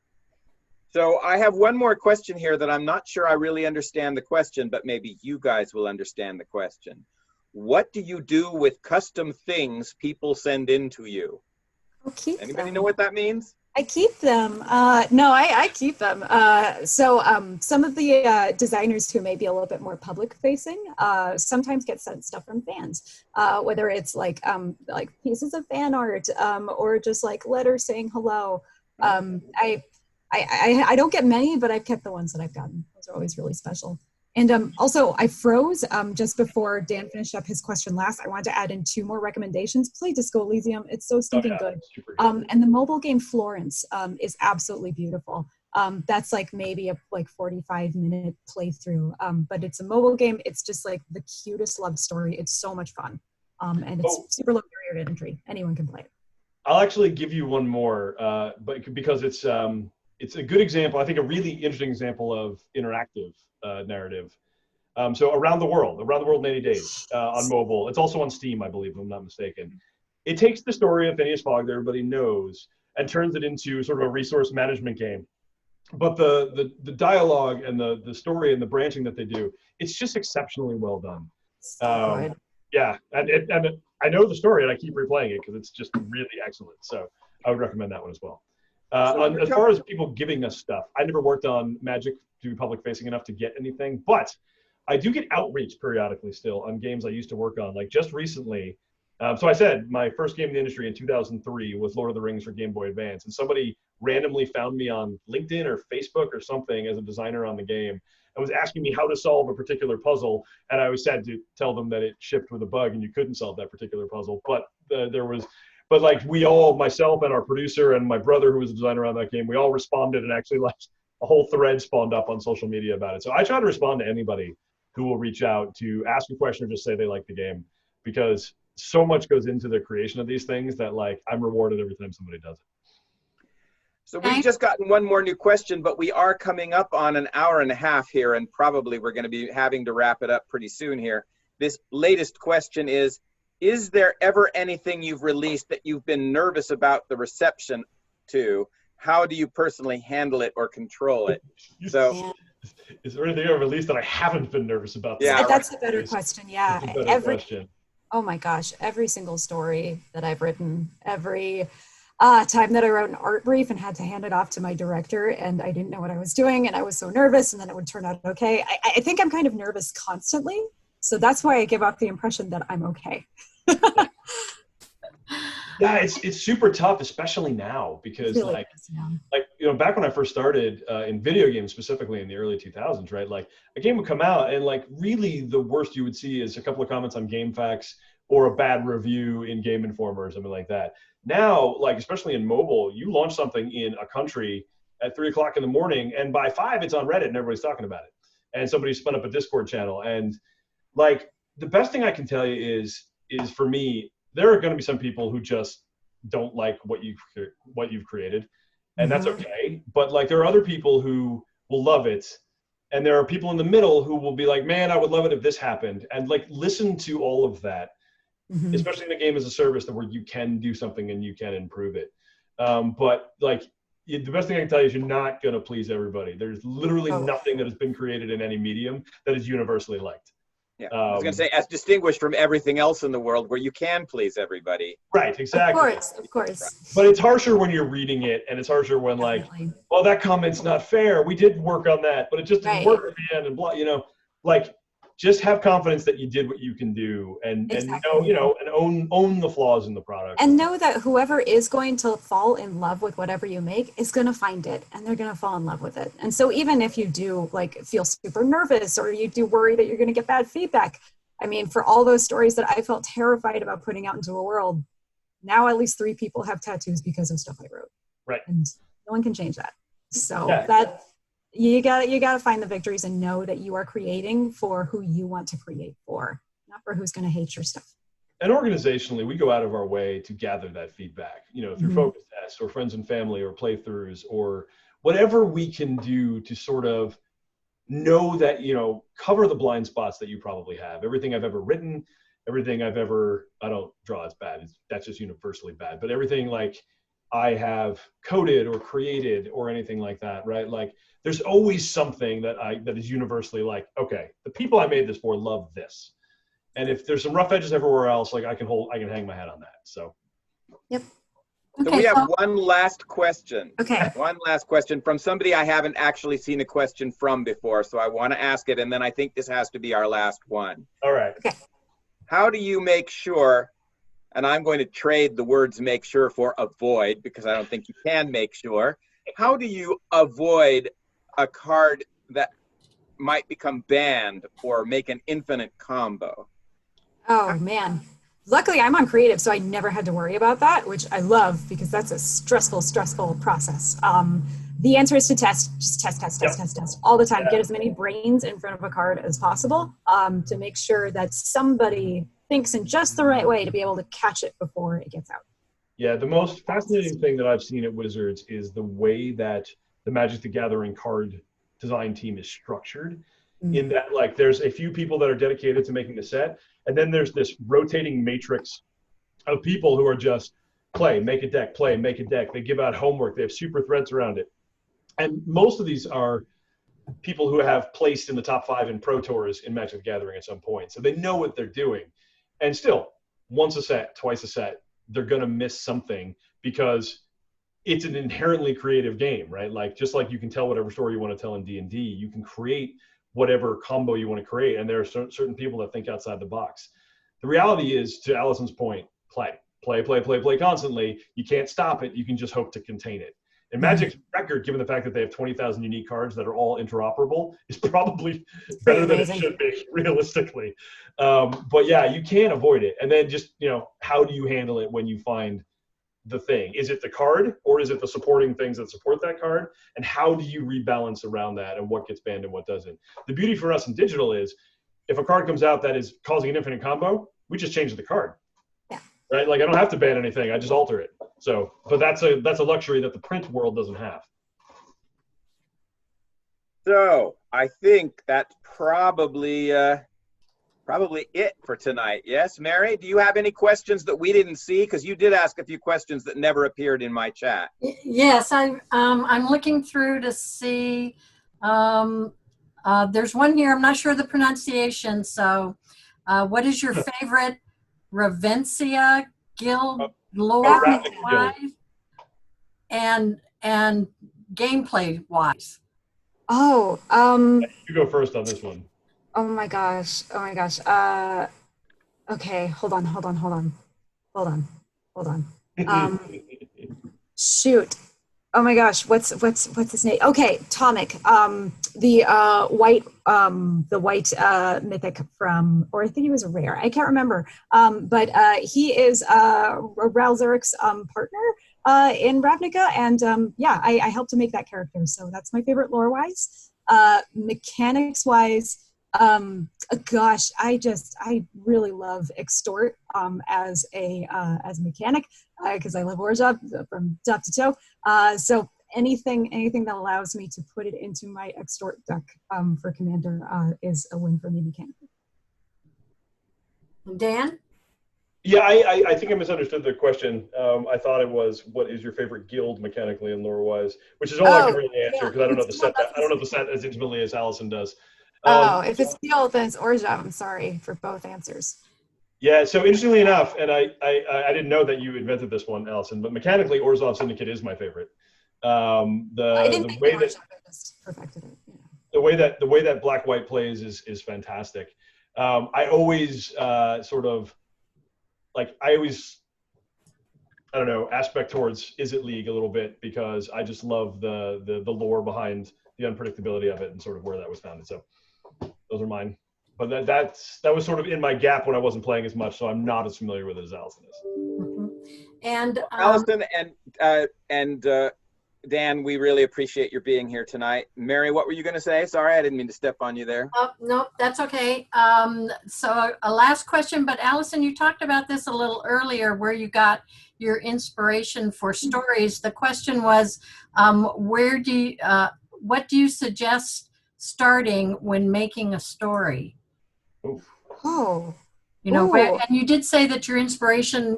So I have one more question here that I'm not sure I really understand the question, but maybe you guys will understand the question. What do you do with custom things people send in to you? Anybody know what that means? I keep them. No, I keep them. So some of the designers who may be a little bit more public facing sometimes get sent stuff from fans, whether it's like pieces of fan art or just like letters saying hello. I don't get many, but I've kept the ones that I've gotten. Those are always really special. And also, I froze just before Dan finished up his question last. I wanted to add in 2 more recommendations. Play Disco Elysium. It's so stinking good. And the mobile game Florence is absolutely beautiful. That's like maybe a 45-minute playthrough. But it's a mobile game. It's just like the cutest love story. It's so much fun. And it's super low barrier to entry. Anyone can play it. I'll actually give you one more, but because it's it's a good example, I think a really interesting example of interactive narrative. So around the world in 80 days on mobile. It's also on Steam, I believe, if I'm not mistaken. It takes the story of Phineas Fogg that everybody knows and turns it into sort of a resource management game. But the dialogue and the story and the branching that they do, it's just exceptionally well done. Yeah, and I know the story and I keep replaying it because it's just really excellent. So I would recommend that one as well. As far as people giving us stuff, I never worked on Magic to be public facing enough to get anything, but I do get outreach periodically still on games I used to work on. Like just recently, so I said my first game in the industry in 2003 was Lord of the Rings for Game Boy Advance, and somebody randomly found me on LinkedIn or Facebook or something as a designer on the game and was asking me how to solve a particular puzzle, and I was sad to tell them that it shipped with a bug and you couldn't solve that particular puzzle. But but like we all, myself and our producer and my brother who was a designer on that game, we all responded, and actually like a whole thread spawned up on social media about it. So I try to respond to anybody who will reach out to ask a question or just say they like the game, because so much goes into the creation of these things that like I'm rewarded every time somebody does it. So we've just gotten one more new question, but we are coming up on an hour and a half here, and probably we're going to be having to wrap it up pretty soon here. This latest question is there ever anything you've released that you've been nervous about the reception to? How do you personally handle it or control it? So, is there anything I've released that I haven't been nervous about? Yeah, that's a better question. Yeah, question. Oh my gosh, every single story that I've written, every time that I wrote an art brief and had to hand it off to my director and I didn't know what I was doing and I was so nervous, and then it would turn out okay. I think I'm kind of nervous constantly. So that's why I give off the impression that I'm okay. Yeah, it's super tough, especially now, because really like back when I first started in video games, specifically in the early 2000s, right? Like a game would come out and like really the worst you would see is a couple of comments on GameFAQs or a bad review in Game Informer or something like that. Now, like especially in mobile, you launch something in a country at 3 o'clock in the morning, and by 5 it's on Reddit and everybody's talking about it, and somebody spun up a Discord channel. And like the best thing I can tell you is for me, there are going to be some people who just don't like what you've created, and that's okay. But like there are other people who will love it, and there are people in the middle who will be like, man, I would love it if this happened. And like listen to all of that, especially in a game as a service where you can do something and you can improve it. But like the best thing I can tell you is you're not going to please everybody. There's literally nothing that has been created in any medium that is universally liked. Yeah, I was going to say, as distinguished from everything else in the world where you can please everybody. Right, exactly. Of course. But it's harsher when you're reading it, and it's harsher when like, well, that comment's not fair. We did work on that, but it just didn't work at the end, and blah. Like just have confidence that you did what you can do, and know, and own the flaws in the product. And know that whoever is going to fall in love with whatever you make is going to find it, and they're going to fall in love with it. And so even if you do like feel super nervous, or you do worry that you're going to get bad feedback, I mean, for all those stories that I felt terrified about putting out into a world, now at least 3 people have tattoos because of stuff I wrote. Right. And no one can change that. So that you gotta find the victories and know that you are creating for who you want to create for, not for who's going to hate your stuff. And organizationally, we go out of our way to gather that feedback, through focus tests or friends and family or playthroughs or whatever we can do to sort of know that, cover the blind spots that you probably have. Everything I've ever written, everything I don't draw as bad. That's just universally bad. But everything like I have coded or created or anything like that, right? Like there's always something that is universally like, okay, the people I made this for love this. And if there's some rough edges everywhere else, like I can hang my hat on that. So. Yep. So we have one last question. Okay. One last question from somebody I haven't actually seen a question from before, so I want to ask it, and then I think this has to be our last one. All right. Okay. How do you make sure, and I'm going to trade the words make sure for avoid, because I don't think you can make sure. How do you avoid a card that might become banned or make an infinite combo? Oh, man. Luckily, I'm on creative, so I never had to worry about that, which I love because that's a stressful process. The answer is to test. Just test all the time. Get as many brains in front of a card as possible to make sure that somebody thinks in just the right way to be able to catch it before it gets out. Yeah, the most fascinating thing that I've seen at Wizards is the way that the Magic the Gathering card design team is structured, in that like there's a few people that are dedicated to making the set, and then there's this rotating matrix of people who are just play, make a deck, play, make a deck. They give out homework. They have super threads around it. And most of these are people who have placed in the top 5 in Pro Tours in Magic the Gathering at some point. So they know what they're doing. And still, once a set, twice a set, they're going to miss something because it's an inherently creative game, right? Like, just like you can tell whatever story you want to tell in D&D, you can create whatever combo you want to create. And there are certain people that think outside the box. The reality is, to Alison's point, play constantly. You can't stop it. You can just hope to contain it. And Magic's record, given the fact that they have 20,000 unique cards that are all interoperable, is probably better than it should be, realistically. But yeah, you can't avoid it. And then just, how do you handle it when you find the thing? Is it the card, or is it the supporting things that support that card? And how do you rebalance around that, and what gets banned and what doesn't? The beauty for us in digital is, if a card comes out that is causing an infinite combo, we just change the card. Right? Like, I don't have to ban anything. I just alter it. So, but that's a luxury that the print world doesn't have. So I think that's probably it for tonight. Yes, Mary, do you have any questions that we didn't see? Because you did ask a few questions that never appeared in my chat. Yes, I'm looking through to see. There's one here. I'm not sure the pronunciation. So, what is your favorite Ravencia guild lore wise and gameplay wise? Oh, you go first on this one. Oh my gosh. Okay, hold on. Shoot. Oh my gosh, what's his name? Okay, Tomic. The white mythic from, or I think he was a rare. I can't remember. But he is Ralzeric's partner in Ravnica, and yeah, I helped to make that character. So that's my favorite lore-wise. Mechanics-wise, gosh, I really love Extort as a mechanic, because I love Warjob from top to toe. So anything that allows me to put it into my Extort deck for Commander is a win for me mechanically. Dan? Yeah, I think I misunderstood the question. I thought it was, what is your favorite guild mechanically and lore-wise, which is all I can really answer, because I don't know the set. I don't know the set as intimately as Alison does. If it's guild, then it's Orjob. I'm sorry for both answers. Yeah, so interestingly enough, and I didn't know that you invented this one, Alison, but mechanically, Orzhov Syndicate is my favorite. The way that perfected it. Yeah. The way that black-white plays is fantastic. I always I don't know, aspect towards Is It League a little bit, because I just love the lore behind the unpredictability of it and sort of where that was founded. So those are mine. But that was sort of in my gap when I wasn't playing as much, so I'm not as familiar with it as Alison is. Mm-hmm. And Alison and Dan, we really appreciate your being here tonight. Mary, what were you going to say? Sorry, I didn't mean to step on you there. No, that's okay. So a last question, but Alison, you talked about this a little earlier, where you got your inspiration for stories. The question was, what do you suggest starting when making a story? Oh. And you did say that your inspiration,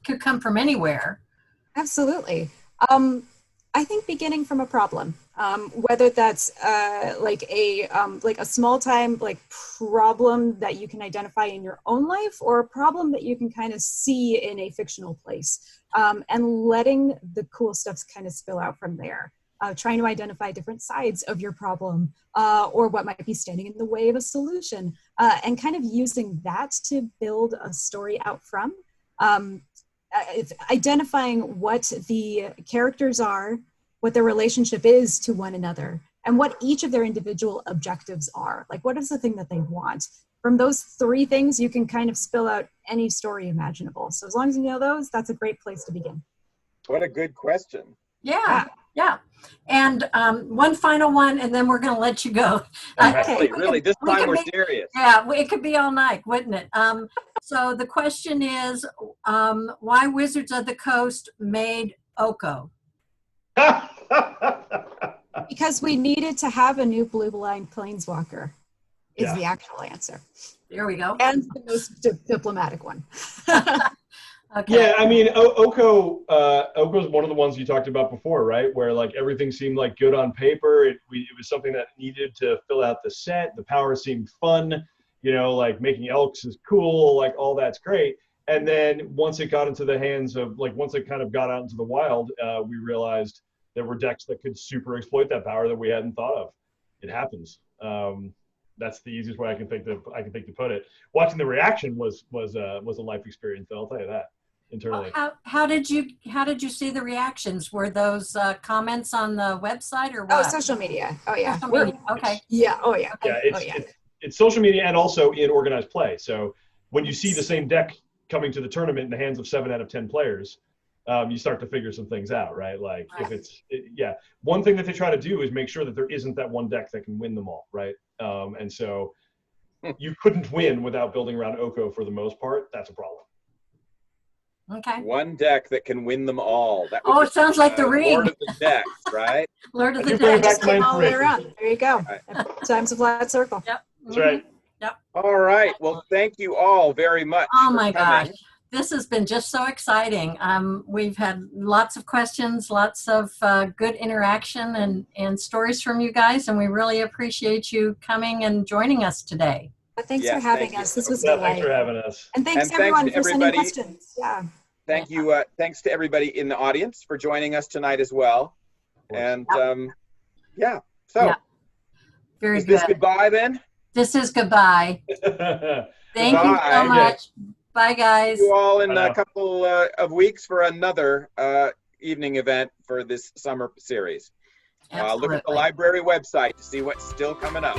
could come from anywhere. Absolutely. I think beginning from a problem, whether that's like a small time problem that you can identify in your own life, or a problem that you can kind of see in a fictional place, and letting the cool stuff kind of spill out from there. Trying to identify different sides of your problem, or what might be standing in the way of a solution, and kind of using that to build a story out from. Identifying what the characters are, what their relationship is to one another, and what each of their individual objectives are. Like, what is the thing that they want? From those 3 things, you can kind of spill out any story imaginable. So as long as you know those, that's a great place to begin. What a good question. Yeah. And one final one, and then we're going to let you go. Okay. Really, this time we're serious. Yeah, it could be all night, wouldn't it? So the question is, why Wizards of the Coast made Oko? Because we needed to have a new blue-blind planeswalker is Yeah. the actual answer. There we go. And the most diplomatic one. Okay. Yeah, I mean, Oko's one of the ones you talked about before, right? Where like everything seemed like good on paper. It was something that needed to fill out the set. The power seemed fun, you know, like making elks is cool, like all that's great. And then once it got into the hands of, like, once it kind of got out into the wild, we realized there were decks that could super exploit that power that we hadn't thought of. It happens. That's the easiest way I can think to put it. Watching the reaction was a life experience, though, I'll tell you that. Internally. How did you see the reactions? Were those comments on the website or Oh, what? social media. Oh yeah. Social media. Okay. Yeah. Oh yeah. Yeah, it's social media and also in organized play. So when you see the same deck coming to the tournament in the hands of 7 out of 10 players, you start to figure some things out, right? Like if one thing that they try to do is make sure that there isn't that one deck that can win them all, right? And so you couldn't win without building around Oko for the most part. That's a problem. Okay. One deck that can win them all. That Oh, it sounds like the ring. Lord of the Decks, right? Lord of the You bring it Decks. back to my All the way inspiration. around. There you go. Right. Times a flat circle. Yep. That's right. Yep. All right. Well, thank you all very much. Oh for my coming. gosh. This has been just so exciting. We've had lots of questions, lots of good interaction and stories from you guys, and we really appreciate you coming and joining us today. But thanks Yes, for having thank you. us. This was Yeah, thanks for delightful. having us. And thanks And thanks everyone to for sending everybody. questions. Yeah. Thank you. Thanks to everybody in the audience for joining us tonight as well. And yeah. So Yeah. Very is this good. goodbye then? This is goodbye. Thank you so Goodbye. much. Bye, guys. See you all in Bye a now. couple of weeks for another evening event for this summer series. Look at the Absolutely. library website to see what's still coming up.